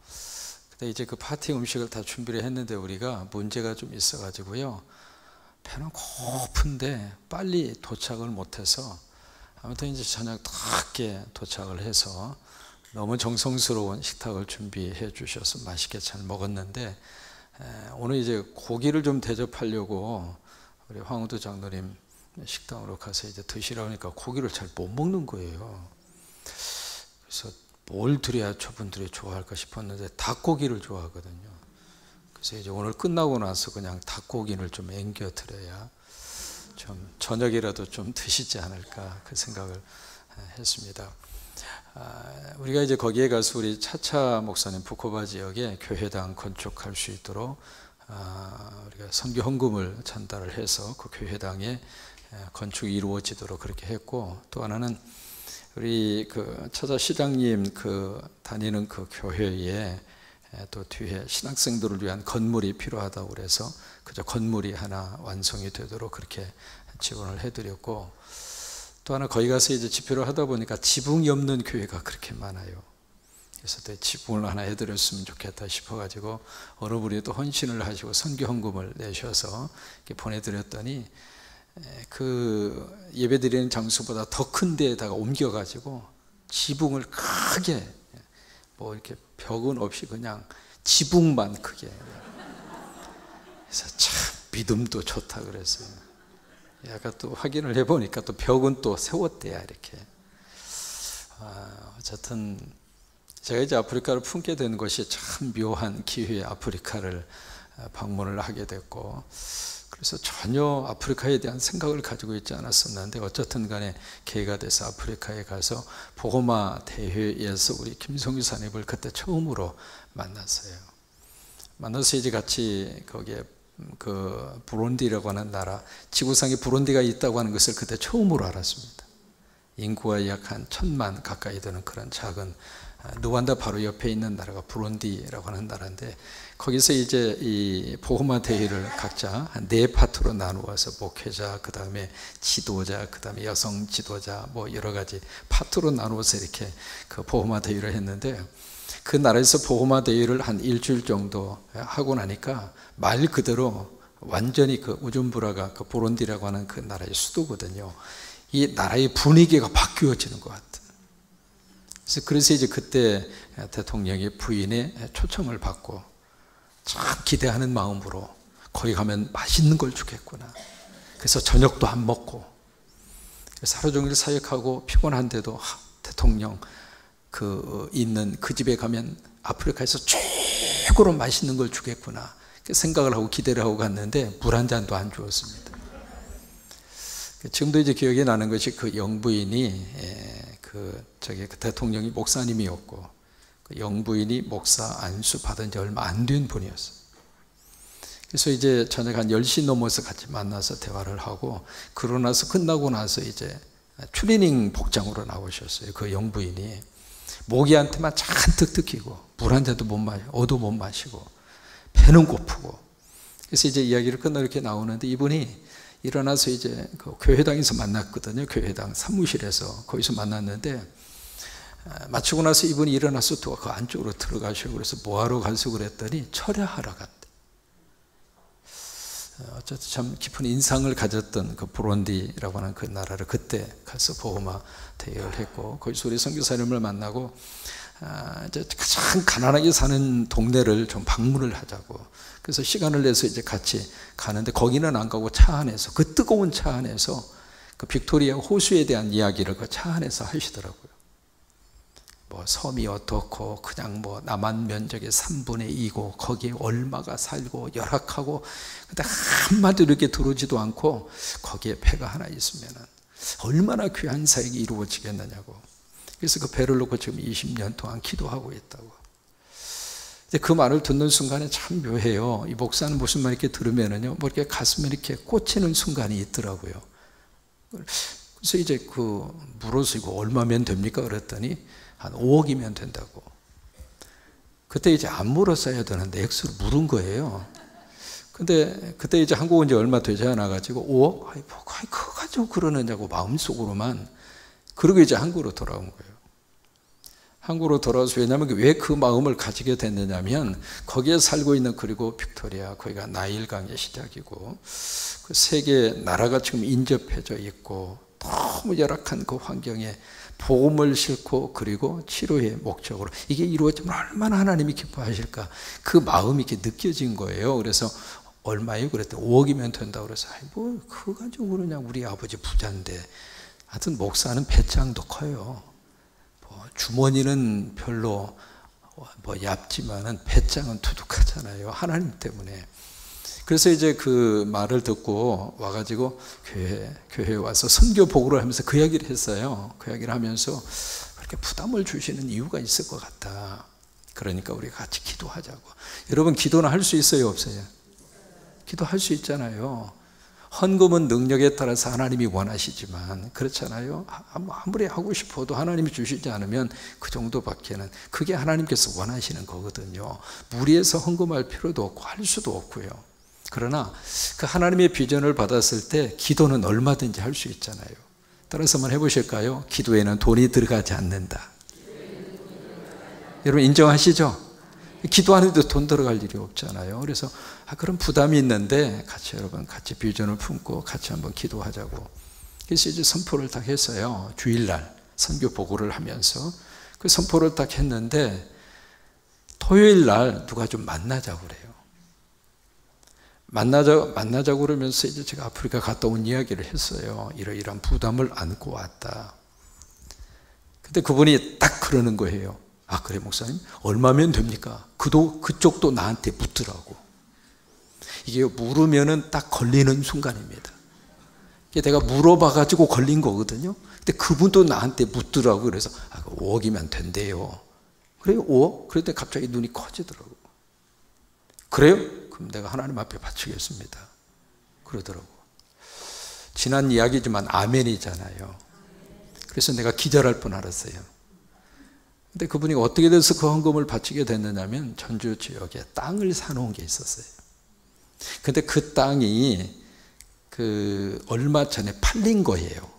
근데 이제 그 파티 음식을 다 준비를 했는데 우리가 문제가 좀 있어가지고요. 배는 고픈데 빨리 도착을 못해서 아무튼 이제 저녁 늦게 도착을 해서 너무 정성스러운 식탁을 준비해 주셔서 맛있게 잘 먹었는데, 오늘 이제 고기를 좀 대접하려고 우리 황우도 장로님 식당으로 가서 이제 드시라고 하니까 고기를 잘 못 먹는 거예요. 그래서 뭘 드려야 저분들이 좋아할까 싶었는데 닭고기를 좋아하거든요. 그래서 이제 오늘 끝나고 나서 그냥 닭고기를 좀 앵겨 드려야 좀 저녁이라도 좀 드시지 않을까 그 생각을 했습니다. 우리가 이제 거기에 가서 우리 차차 목사님 부코바 지역에 교회당 건축할 수 있도록 우리가 선교 헌금을 전달을 해서 그 교회당에 건축이 이루어지도록 그렇게 했고, 또 하나는 우리 그 차자 시장님 그 다니는 그 교회에 또 뒤에 신학생들을 위한 건물이 필요하다고 그래서 그저 건물이 하나 완성이 되도록 그렇게 지원을 해드렸고, 또 하나 거기 가서 이제 집회를 하다 보니까 지붕이 없는 교회가 그렇게 많아요. 그래서 또 지붕을 하나 해드렸으면 좋겠다 싶어가지고 어느 분이 또 헌신을 하시고 선교 헌금을 내셔서 이렇게 보내드렸더니 그 예배드리는 장소보다 더 큰 데에다가 옮겨가지고 지붕을 크게, 뭐 이렇게 벽은 없이 그냥 지붕만 크게. 그래서 참 믿음도 좋다 그랬어요. 약간 또 확인을 해보니까 또 벽은 또 세웠대야 이렇게. 어쨌든 제가 이제 아프리카를 품게 된 것이 참 묘한 기회에 아프리카를 방문을 하게 됐고, 그래서 전혀 아프리카에 대한 생각을 가지고 있지 않았었는데 어쨌든 간에 기회가 돼서 아프리카에 가서 보고마 대회에서 우리 김성규 사님을 그때 처음으로 만났어요. 만나서 이제 같이 거기에 그 부룬디라고 하는 나라, 지구상에 부룬디가 있다고 하는 것을 그때 처음으로 알았습니다. 인구가 약 한 1000만 가까이 되는 그런 작은 루안다 바로 옆에 있는 나라가 부룬디라고 하는 나라인데, 거기서 이제 이 보호마 대회를 각자 한 4파트로 나누어서 목회자, 그 다음에 지도자, 그 다음에 여성 지도자, 뭐 여러 가지 파트로 나누어서 이렇게 그 보호마 대회를 했는데, 그 나라에서 복음화 대회를 한 일주일 정도 하고 나니까 말 그대로 완전히 그 우준부라가 그 부룬디라고 하는 그 나라의 수도거든요. 이 나라의 분위기가 바뀌어지는 것 같아요. 그래서 이제 그때 대통령이 부인의 초청을 받고 참 기대하는 마음으로 거기 가면 맛있는 걸 주겠구나. 그래서 저녁도 안 먹고 그래서 하루 종일 사역하고 피곤한데도 대통령 있는 그 집에 가면 아프리카에서 최고로 맛있는 걸 주겠구나 생각을 하고 기대를 하고 갔는데 물 한 잔도 안 주었습니다. 지금도 이제 기억이 나는 것이 그 영부인이 그 대통령이 목사님이었고 그 영부인이 목사 안수 받은 지 얼마 안 된 분이었어요. 그래서 이제 저녁 한 10시 넘어서 같이 만나서 대화를 하고 그러고 나서 끝나고 나서 이제 추리닝 복장으로 나오셨어요. 그 영부인이 모기한테만 잔뜩 뜯기고 물 한 잔도 못 마시고 어도 못 마시고 배는 고프고 그래서 이제 이야기를 끝나 이렇게 나오는데 이분이 일어나서 이제 그 교회당에서 만났거든요. 교회당 사무실에서 거기서 만났는데 마치고 나서 이분이 일어나서 또 그 안쪽으로 들어가시고 그래서 뭐하러 가서 그랬더니 철야하러 갔대. 어쨌든 참 깊은 인상을 가졌던 그 부룬디라고 하는 그 나라를 그때 가서 복음화 대회를 했고 거기서 우리 선교사님을 만나고 이제 가장 가난하게 사는 동네를 좀 방문을 하자고 그래서 시간을 내서 이제 같이 가는데 거기는 안 가고 차 안에서 그 뜨거운 차 안에서 그 빅토리아 호수에 대한 이야기를 그 차 안에서 하시더라고요. 뭐 섬이 어떻고 그냥 뭐 남한 면적의 3분의 2고 거기에 얼마가 살고 열악하고 근데 한마디로 이렇게 들어오지도 않고 거기에 배가 하나 있으면 얼마나 귀한 사역이 이루어지겠느냐고. 그래서 그 배를 놓고 지금 20년 동안 기도하고 있다고. 그 말을 듣는 순간에 참 묘해요. 이 목사는 무슨 말 이렇게 들으면은요, 뭐 이렇게 가슴에 이렇게 꽂히는 순간이 있더라고요. 그래서 이제 물어서 이거 얼마면 됩니까? 그랬더니 한 5억이면 된다고. 그때 이제 안 물었어야 되는데 액수를 물은 거예요. 근데 그때 이제 한국 온 지 얼마 되지 않아가지고 5억? 아이, 뭐, 그거 가지고 그러느냐고 마음속으로만. 그러고 이제 한국으로 돌아온 거예요. 한국으로 돌아와서 왜냐하면 왜 그 마음을 가지게 됐느냐면 거기에 살고 있는 그리고 빅토리아 거기가 나일강의 시작이고 그 세계 나라가 지금 인접해져 있고 너무 열악한 그 환경에 복음을 싣고 그리고 치료의 목적으로 이게 이루어지면 얼마나 하나님이 기뻐하실까 그 마음이 이렇게 느껴진 거예요. 그래서 얼마예요? 그랬더니 5억이면 된다고 그래서 뭐 그거 가지고 그러냐 우리 아버지 부자인데 하여튼 목사는 배짱도 커요. 뭐 주머니는 별로 뭐 얇지만은 배짱은 두둑하잖아요. 하나님 때문에. 그래서 이제 그 말을 듣고 와가지고 교회에 와서 선교 보고를 하면서 그 이야기를 했어요. 그 이야기를 하면서 그렇게 부담을 주시는 이유가 있을 것 같다. 그러니까 우리 같이 기도하자고. 여러분 기도는 할 수 있어요, 없어요? 기도할 수 있잖아요. 헌금은 능력에 따라서 하나님이 원하시지만 그렇잖아요. 아무리 하고 싶어도 하나님이 주시지 않으면 그 정도밖에는 그게 하나님께서 원하시는 거거든요. 무리해서 헌금할 필요도 없고 할 수도 없고요. 그러나 그 하나님의 비전을 받았을 때 기도는 얼마든지 할 수 있잖아요. 따라서 한번 해보실까요? 기도에는 돈이 들어가지 않는다. 여러분 인정하시죠? 기도하는데도 돈 들어갈 일이 없잖아요. 그래서 그런 부담이 있는데 여러분 같이 비전을 품고 같이 한번 기도하자고. 그래서 이제 선포를 딱 했어요. 주일날 선교 보고를 하면서 그 선포를 딱 했는데 토요일날 누가 좀 만나자고 그래요. 만나자고 그러면서 이제 제가 아프리카 갔다 온 이야기를 했어요. 이러이러한 부담을 안고 왔다. 근데 그분이 딱 그러는 거예요. 아 그래 목사님 얼마면 됩니까? 그쪽도 나한테 묻더라고. 이게 물으면은 딱 걸리는 순간입니다. 이게 내가 물어봐가지고 걸린 거거든요. 근데 그분도 나한테 묻더라고. 그래서 5억이면 된대요. 그래요 5억? 그런데 갑자기 눈이 커지더라고. 그래요? 그럼 내가 하나님 앞에 바치겠습니다. 그러더라고. 지난 이야기지만 아멘이잖아요. 그래서 내가 기절할 뻔 알았어요. 근데 그분이 어떻게 돼서 그 헌금을 바치게 됐느냐면 전주 지역에 땅을 사놓은 게 있었어요. 근데 그 땅이 얼마 전에 팔린 거예요.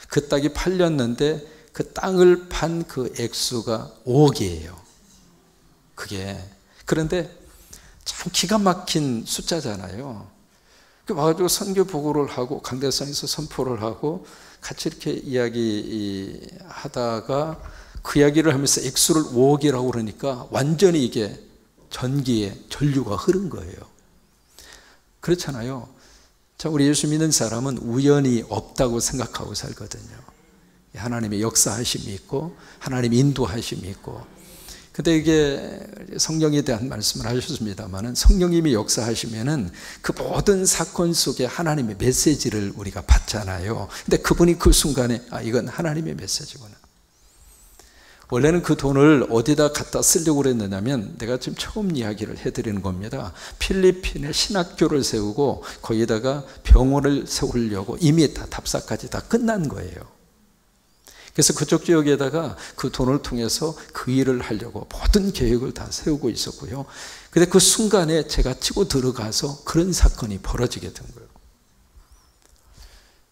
그 땅이 팔렸는데 그 땅을 판 그 액수가 5억이에요. 그게. 그런데 참 기가 막힌 숫자잖아요. 와가지고 선교 보고를 하고 강대상에서 선포를 하고 같이 이렇게 이야기하다가 그 이야기를 하면서 액수를 5억이라고 그러니까 완전히 이게 전기에 전류가 흐른 거예요. 그렇잖아요. 자, 우리 예수 믿는 사람은 우연이 없다고 생각하고 살거든요. 하나님의 역사하심이 있고 하나님의 인도하심이 있고. 근데 이게 성령에 대한 말씀을 하셨습니다만은 성령님이 역사하시면은 그 모든 사건 속에 하나님의 메시지를 우리가 받잖아요. 근데 그분이 그 순간에 이건 하나님의 메시지구나. 원래는 그 돈을 어디다 갖다 쓰려고 그랬느냐면 내가 지금 처음 이야기를 해드리는 겁니다. 필리핀에 신학교를 세우고 거기다가 병원을 세우려고 이미 다 답사까지 다 끝난 거예요. 그래서 그쪽 지역에다가 그 돈을 통해서 그 일을 하려고 모든 계획을 다 세우고 있었고요. 근데 그 순간에 제가 치고 들어가서 그런 사건이 벌어지게 된 거예요.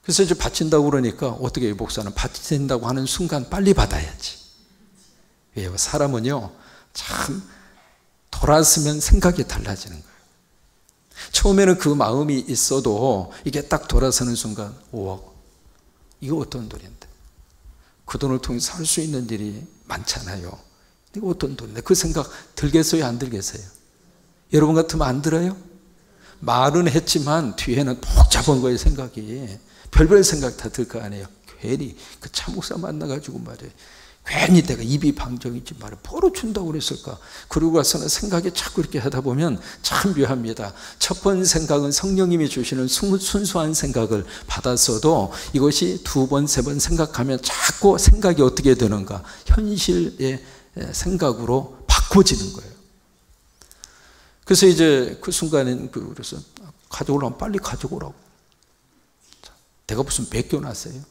그래서 이제 바친다고 그러니까 어떻게 이 목사는 바친다고 하는 순간 빨리 받아야지. 왜요? 사람은요, 참 돌았으면 생각이 달라지는 거예요. 처음에는 그 마음이 있어도 이게 딱 돌아서는 순간 5억. 이거 어떤 돈인데? 그 돈을 통해서 할 수 있는 일이 많잖아요. 이거 어떤 돈인데? 그 생각 들겠어요? 안 들겠어요? 여러분 같으면 안 들어요? 말은 했지만 뒤에는 복잡한 거예요, 생각이. 별별 생각 다 들 거 아니에요. 괜히 그 차목사 만나가지고 말이에요. 괜히 내가 입이 방정이지 말이에요. 뭐로 준다고 그랬을까? 그러고 가서는 생각이 자꾸 이렇게 하다 보면 참 묘합니다. 첫 번째 생각은 성령님이 주시는 순수한 생각을 받았어도 이것이 두 번, 세 번 생각하면 자꾸 생각이 어떻게 되는가? 현실의 생각으로 바꿔지는 거예요. 그래서 이제 그 순간엔 그래서 가져오라면 빨리 가져오라고. 내가 무슨 맡겨놨어요?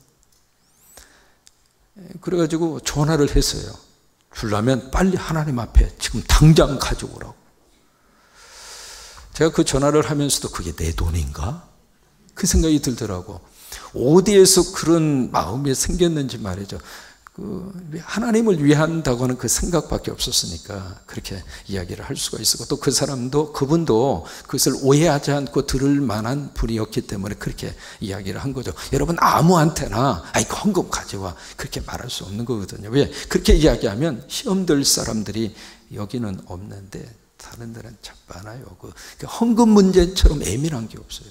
그래가지고 전화를 했어요. 주려면 빨리 하나님 앞에 지금 당장 가져오라고. 제가 그 전화를 하면서도 그게 내 돈인가? 그 생각이 들더라고. 어디에서 그런 마음이 생겼는지 말이죠. 하나님을 위한다고 하는 그 생각밖에 없었으니까 그렇게 이야기를 할 수가 있었고, 또 그 사람도, 그분도 그것을 오해하지 않고 들을 만한 분이었기 때문에 그렇게 이야기를 한 거죠. 여러분 아무한테나 그 헌금 가져와 그렇게 말할 수 없는 거거든요. 왜? 그렇게 이야기하면 시험 들 사람들이 여기는 없는데 다른 데는 참 많아요. 그 헌금 문제처럼 예민한 게 없어요.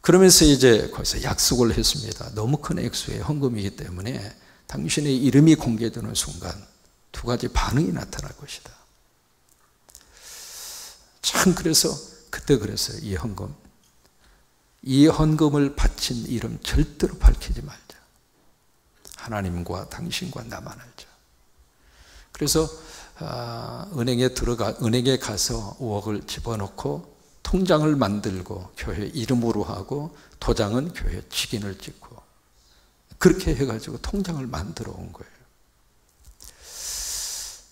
그러면서 이제 거기서 약속을 했습니다. 너무 큰 액수의 헌금이기 때문에 당신의 이름이 공개되는 순간 두 가지 반응이 나타날 것이다. 참 그래서 그때 그랬어요. 이 헌금을 바친 이름 절대로 밝히지 말자. 하나님과 당신과 나만 알자. 그래서 은행에 가서 5억을 집어넣고 통장을 만들고 교회 이름으로 하고 도장은 교회 직인을 찍고 그렇게 해가지고 통장을 만들어 온 거예요.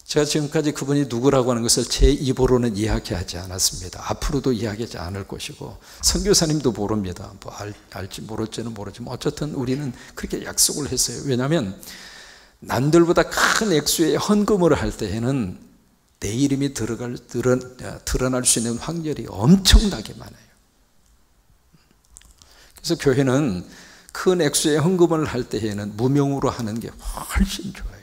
제가 지금까지 그분이 누구라고 하는 것을 제 입으로는 이야기하지 않았습니다. 앞으로도 이야기하지 않을 것이고 선교사님도 모릅니다. 뭐 알지 모를지는 모르지만 어쨌든 우리는 그렇게 약속을 했어요. 왜냐하면 남들보다 큰 액수의 헌금을 할 때에는 내 이름이 드러날 수 있는 확률이 엄청나게 많아요. 그래서 교회는 큰 액수의 헌금을 할 때에는 무명으로 하는 게 훨씬 좋아요.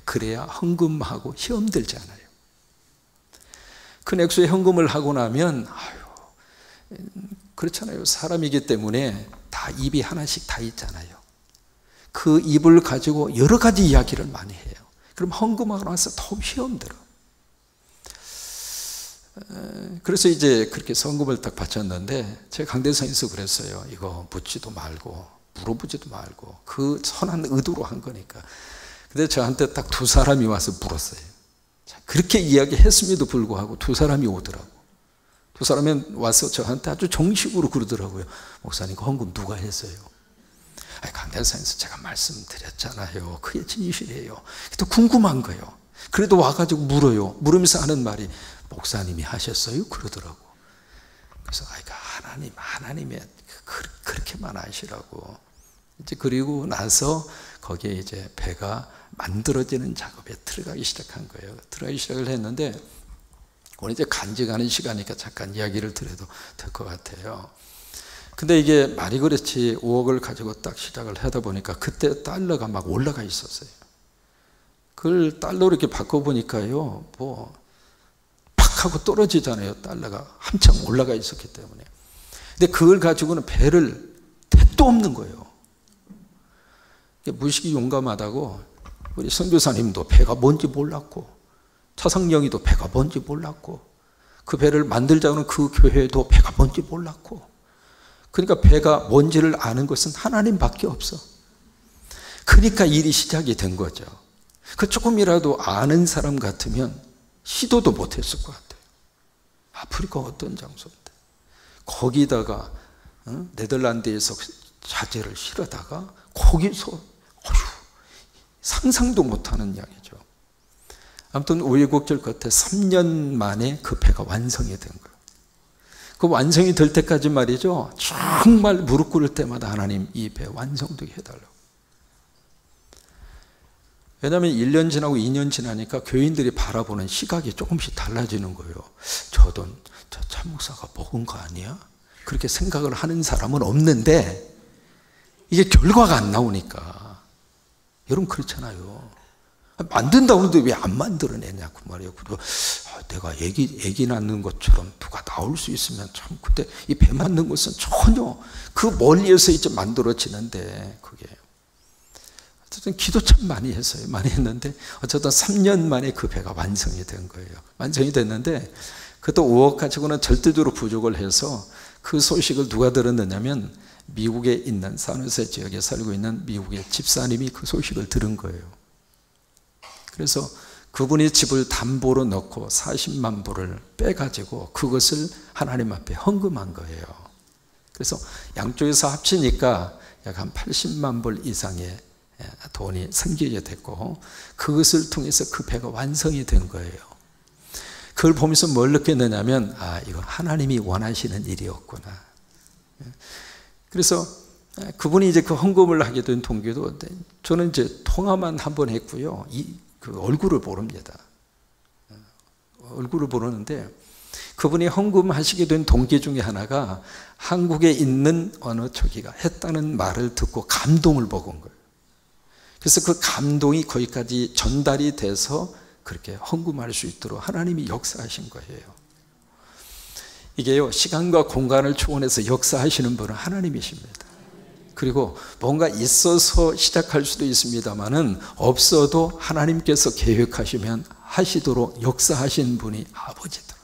그래야 헌금하고 시험 들지 않아요. 큰 액수의 헌금을 하고 나면 그렇잖아요. 사람이기 때문에 다 입이 하나씩 다 있잖아요. 그 입을 가지고 여러 가지 이야기를 많이 해요. 그럼 헌금하고 나서 더 시험 들어. 그래서 이제 그렇게 헌금을 딱 바쳤는데 제가 강대상에서 그랬어요. 이거 묻지도 말고 물어보지도 말고 그 선한 의도로 한 거니까. 근데 저한테 딱 두 사람이 와서 물었어요. 그렇게 이야기했음에도 불구하고 두 사람이 오더라고. 두 사람이 와서 저한테 아주 정식으로 그러더라고요. 목사님 그 헌금 누가 했어요? 강대상에서 제가 말씀드렸잖아요. 그게 진실이에요. 또 궁금한 거예요. 그래도 와가지고 물어요. 물으면서 하는 말이 목사님이 하셨어요? 그러더라고. 그래서 하나님의 그렇게만 아시라고. 이제 그리고 나서 거기에 이제 배가 만들어지는 작업에 들어가기 시작한 거예요. 들어가기 시작을 했는데 오늘 이제 간증하는 시간이니까 잠깐 이야기를 드려도 될 것 같아요. 근데 이게 말이 그렇지 5억을 가지고 딱 시작을 하다 보니까 그때 달러가 막 올라가 있었어요. 그걸 달러로 이렇게 바꿔보니까요, 뭐 팍 하고 떨어지잖아요. 달러가 한참 올라가 있었기 때문에. 근데 그걸 가지고는 배를 택도 없는 거예요. 무식이 용감하다고 우리 선교사님도 배가 뭔지 몰랐고 차상영이도 배가 뭔지 몰랐고 그 배를 만들자고는 그 교회도 배가 뭔지 몰랐고, 그러니까 배가 뭔지를 아는 것은 하나님밖에 없어. 그러니까 일이 시작이 된 거죠. 그 조금이라도 아는 사람 같으면 시도도 못했을 것 같아요. 아프리카 어떤 장소인데 거기다가 네덜란드에서 자재를 실어다가 거기서 상상도 못하는 양이죠. 아무튼 우여곡절 끝에 3년 만에 그 배가 완성이 된 거예요. 그 완성이 될 때까지 말이죠, 정말 무릎 꿇을 때마다 하나님 이 배 완성되게 해달라고. 왜냐하면 1년 지나고 2년 지나니까 교인들이 바라보는 시각이 조금씩 달라지는 거예요. 저 참목사가 먹은 거 아니야? 그렇게 생각을 하는 사람은 없는데 이게 결과가 안 나오니까. 여러분 그렇잖아요. 만든다고 하는데 왜 안 만들어내냐고 말이에요. 내가 애기 낳는 것처럼 누가 나올 수 있으면 참, 그때 이 배 만든 것은 전혀 그 멀리에서 이제 만들어지는데, 그게 어쨌든 기도 참 많이 했어요. 많이 했는데 어쨌든 3년 만에 그 배가 완성이 된 거예요. 완성이 됐는데 그것도 5억 가지고는 절대적으로 부족을 해서 그 소식을 누가 들었느냐면 미국에 있는 산호세 지역에 살고 있는 미국의 집사님이 그 소식을 들은 거예요. 그래서 그분이 집을 담보로 넣고 40만 불을 빼가지고 그것을 하나님 앞에 헌금한 거예요. 그래서 양쪽에서 합치니까 약 한 80만 불 이상의 돈이 생기게 됐고, 그것을 통해서 그 배가 완성이 된 거예요. 그걸 보면서 뭘 느꼈느냐면, 이건 하나님이 원하시는 일이었구나. 그래서 그분이 이제 그 헌금을 하게 된 동기도, 저는 이제 통화만 한 번 했고요. 그 얼굴을 모릅니다. 얼굴을 모르는데 그분이 헌금하시게 된 동기 중에 하나가 한국에 있는 어느 저기가 했다는 말을 듣고 감동을 먹은 거예요. 그래서 그 감동이 거기까지 전달이 돼서 그렇게 헌금할 수 있도록 하나님이 역사하신 거예요. 이게요, 시간과 공간을 초월해서 역사하시는 분은 하나님이십니다. 그리고 뭔가 있어서 시작할 수도 있습니다만은 없어도 하나님께서 계획하시면 하시도록 역사하신 분이 아버지더라.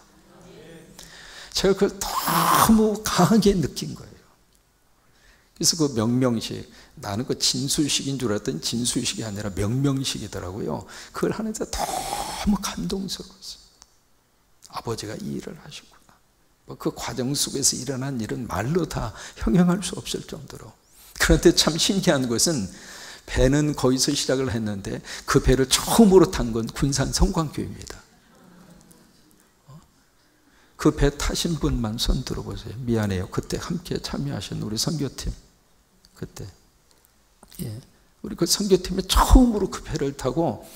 제가 그걸 너무 강하게 느낀 거예요. 그래서 그 명명식, 나는 그 진수식인 줄 알았더니 진수식이 아니라 명명식이더라고요. 그걸 하는데 너무 감동스러웠어요. 아버지가 이 일을 하시구나. 그 과정 속에서 일어난 일은 말로 다 형용할 수 없을 정도로. 그런데 참 신기한 것은 배는 거기서 시작을 했는데 그 배를 처음으로 탄 건 군산 성광교회입니다. 그 배 타신 분만 손 들어보세요. 미안해요. 그때 함께 참여하신 우리 선교팀, 그때 우리 그 선교팀이 처음으로 그 배를 타고,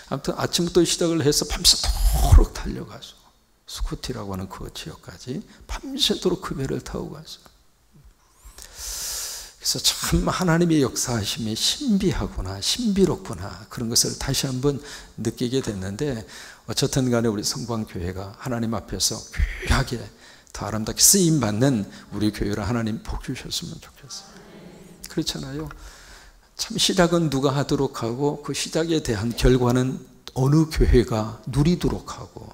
아무튼 아침부터 시작을 해서 밤새도록 달려가서 스코티라고 하는 그 지역까지 밤새도록 그 배를 타고 갔어요. 그래서 참 하나님의 역사하심이 신비하구나, 신비롭구나, 그런 것을 다시 한번 느끼게 됐는데, 어쨌든 간에 우리 성광교회가 하나님 앞에서 귀하게 더 아름답게 쓰임받는 우리 교회를 하나님 복 주셨으면 좋겠어요. 그렇잖아요. 참 시작은 누가 하도록 하고 그 시작에 대한 결과는 어느 교회가 누리도록 하고,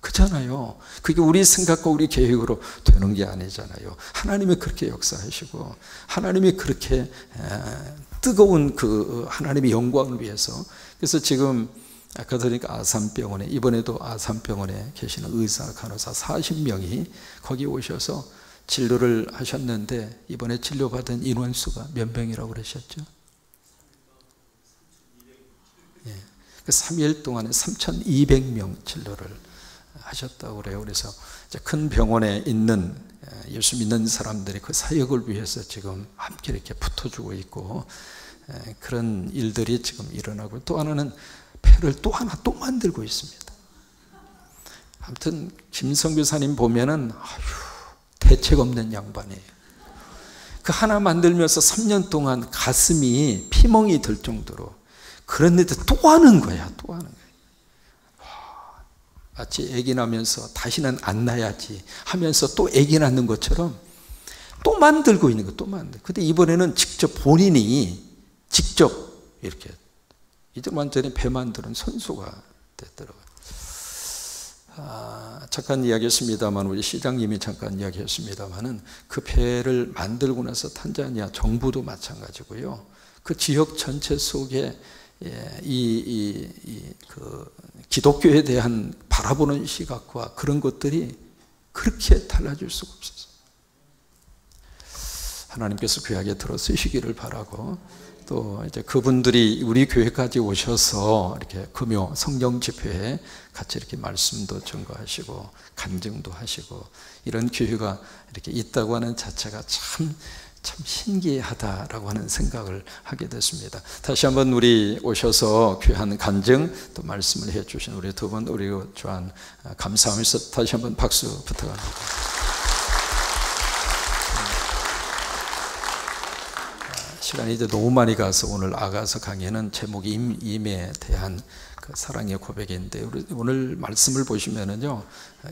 그렇잖아요. 그게 우리 생각과 우리 계획으로 되는 게 아니잖아요. 하나님이 그렇게 역사하시고 하나님이 그렇게 뜨거운 그 하나님의 영광을 위해서. 그래서 지금 아까 들으니까 아산병원에, 이번에도 아산병원에 계시는 의사, 간호사 40명이 거기 오셔서 진료를 하셨는데, 이번에 진료받은 인원수가 몇 명이라고 그러셨죠? 3일 동안에 3,200명 진료를 하셨다고 그래요. 그래서 이제 큰 병원에 있는 예수 믿는 사람들이 그 사역을 위해서 지금 함께 이렇게 붙어주고 있고, 그런 일들이 지금 일어나고, 또 하나는 폐를 또 하나 또 만들고 있습니다. 아무튼 김 선교사님 보면은 대책 없는 양반이에요. 그 하나 만들면서 3년 동안 가슴이 피멍이 들 정도로, 그런데도 또 하는 거야. 또 하는 거야. 마치 아기 나면서 다시는 안 낳아야지 하면서 또 아기 낳는 것처럼 또 만들고 있는 거, 또 만들고. 근데 이번에는 직접 본인이 직접 이렇게, 이틀만 전에 배 만드는 선수가 됐더라고요. 잠깐 이야기했습니다만, 우리 시장님이 잠깐 이야기했습니다만은, 그 배를 만들고 나서 탄자니아 정부도 마찬가지고요, 그 지역 전체 속에 그 기독교에 대한 바라보는 시각과 그런 것들이 그렇게 달라질 수가 없어서, 하나님께서 귀하게 들어 쓰시기를 바라고, 또 이제 그분들이 우리 교회까지 오셔서 이렇게 금요 성령 집회에 같이 이렇게 말씀도 전거하시고 간증도 하시고, 이런 기회가 이렇게 있다고 하는 자체가 참 신기하다라고 하는 생각을 하게 됐습니다. 다시 한번 우리 오셔서 귀한 간증 또 말씀을 해주신 우리 두 분, 우리 또한 감사하면서 다시 한번 박수 부탁합니다. 시간이 이제 너무 많이 가서 오늘 아가서 강의는 제목이 임에 대한 그 사랑의 고백인데, 오늘 말씀을 보시면은요,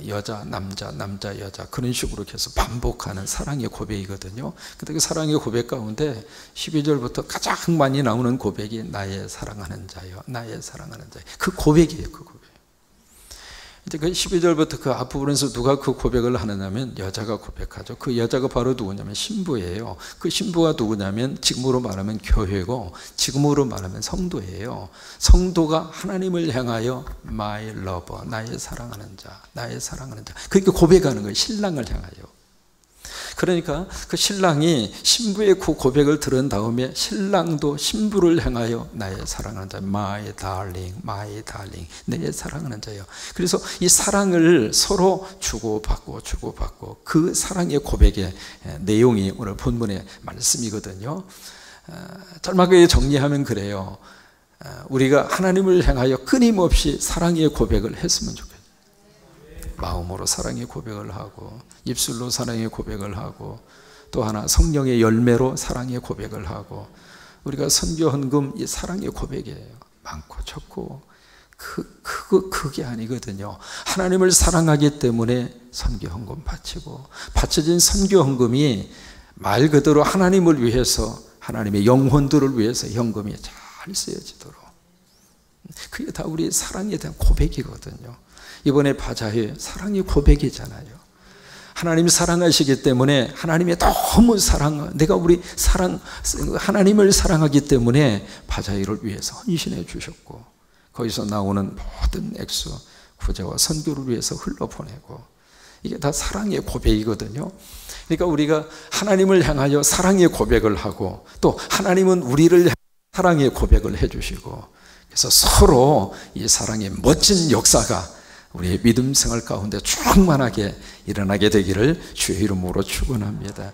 여자, 남자, 남자, 여자, 그런 식으로 계속 반복하는 사랑의 고백이거든요. 근데 그 사랑의 고백 가운데 12절부터 가장 많이 나오는 고백이 나의 사랑하는 자요, 나의 사랑하는 자요. 그 고백이에요, 그 고백. 이제 그 12절부터 그 앞부분에서 누가 그 고백을 하느냐면 여자가 고백하죠. 그 여자가 바로 누구냐면 신부예요. 그 신부가 누구냐면 지금으로 말하면 교회고, 지금으로 말하면 성도예요. 성도가 하나님을 향하여 my lover, 나의 사랑하는 자, 나의 사랑하는 자, 그렇게 고백하는 거예요. 신랑을 향하여. 그러니까 그 신랑이 신부의 그 고백을 들은 다음에 신랑도 신부를 향하여 나의 사랑하는 자, my darling, my darling, 내 사랑하는 자요. 그래서 이 사랑을 서로 주고받고 주고받고, 그 사랑의 고백의 내용이 오늘 본문의 말씀이거든요. 짤막하게 정리하면 그래요. 우리가 하나님을 향하여 끊임없이 사랑의 고백을 했으면 좋겠어요. 마음으로 사랑의 고백을 하고, 입술로 사랑의 고백을 하고, 또 하나 성령의 열매로 사랑의 고백을 하고. 우리가 선교 헌금 이 사랑의 고백이에요. 많고 적고 그게 아니거든요. 하나님을 사랑하기 때문에 선교 헌금 바치고, 바쳐진 선교 헌금이 말 그대로 하나님을 위해서, 하나님의 영혼들을 위해서 헌금이 잘 쓰여지도록, 그게 다 우리 사랑에 대한 고백이거든요. 이번에 바자회 사랑의 고백이잖아요. 하나님이 사랑하시기 때문에, 하나님의 너무 사랑, 내가 우리 하나님을 사랑하기 때문에 바자회를 위해서 헌신해 주셨고, 거기서 나오는 모든 액수 구제와 선교를 위해서 흘러보내고, 이게 다 사랑의 고백이거든요. 그러니까 우리가 하나님을 향하여 사랑의 고백을 하고, 또 하나님은 우리를 향하여 사랑의 고백을 해주시고, 그래서 서로 이 사랑의 멋진 역사가 우리의 믿음 생활 가운데 충만하게 일어나게 되기를 주의 이름으로 축원합니다.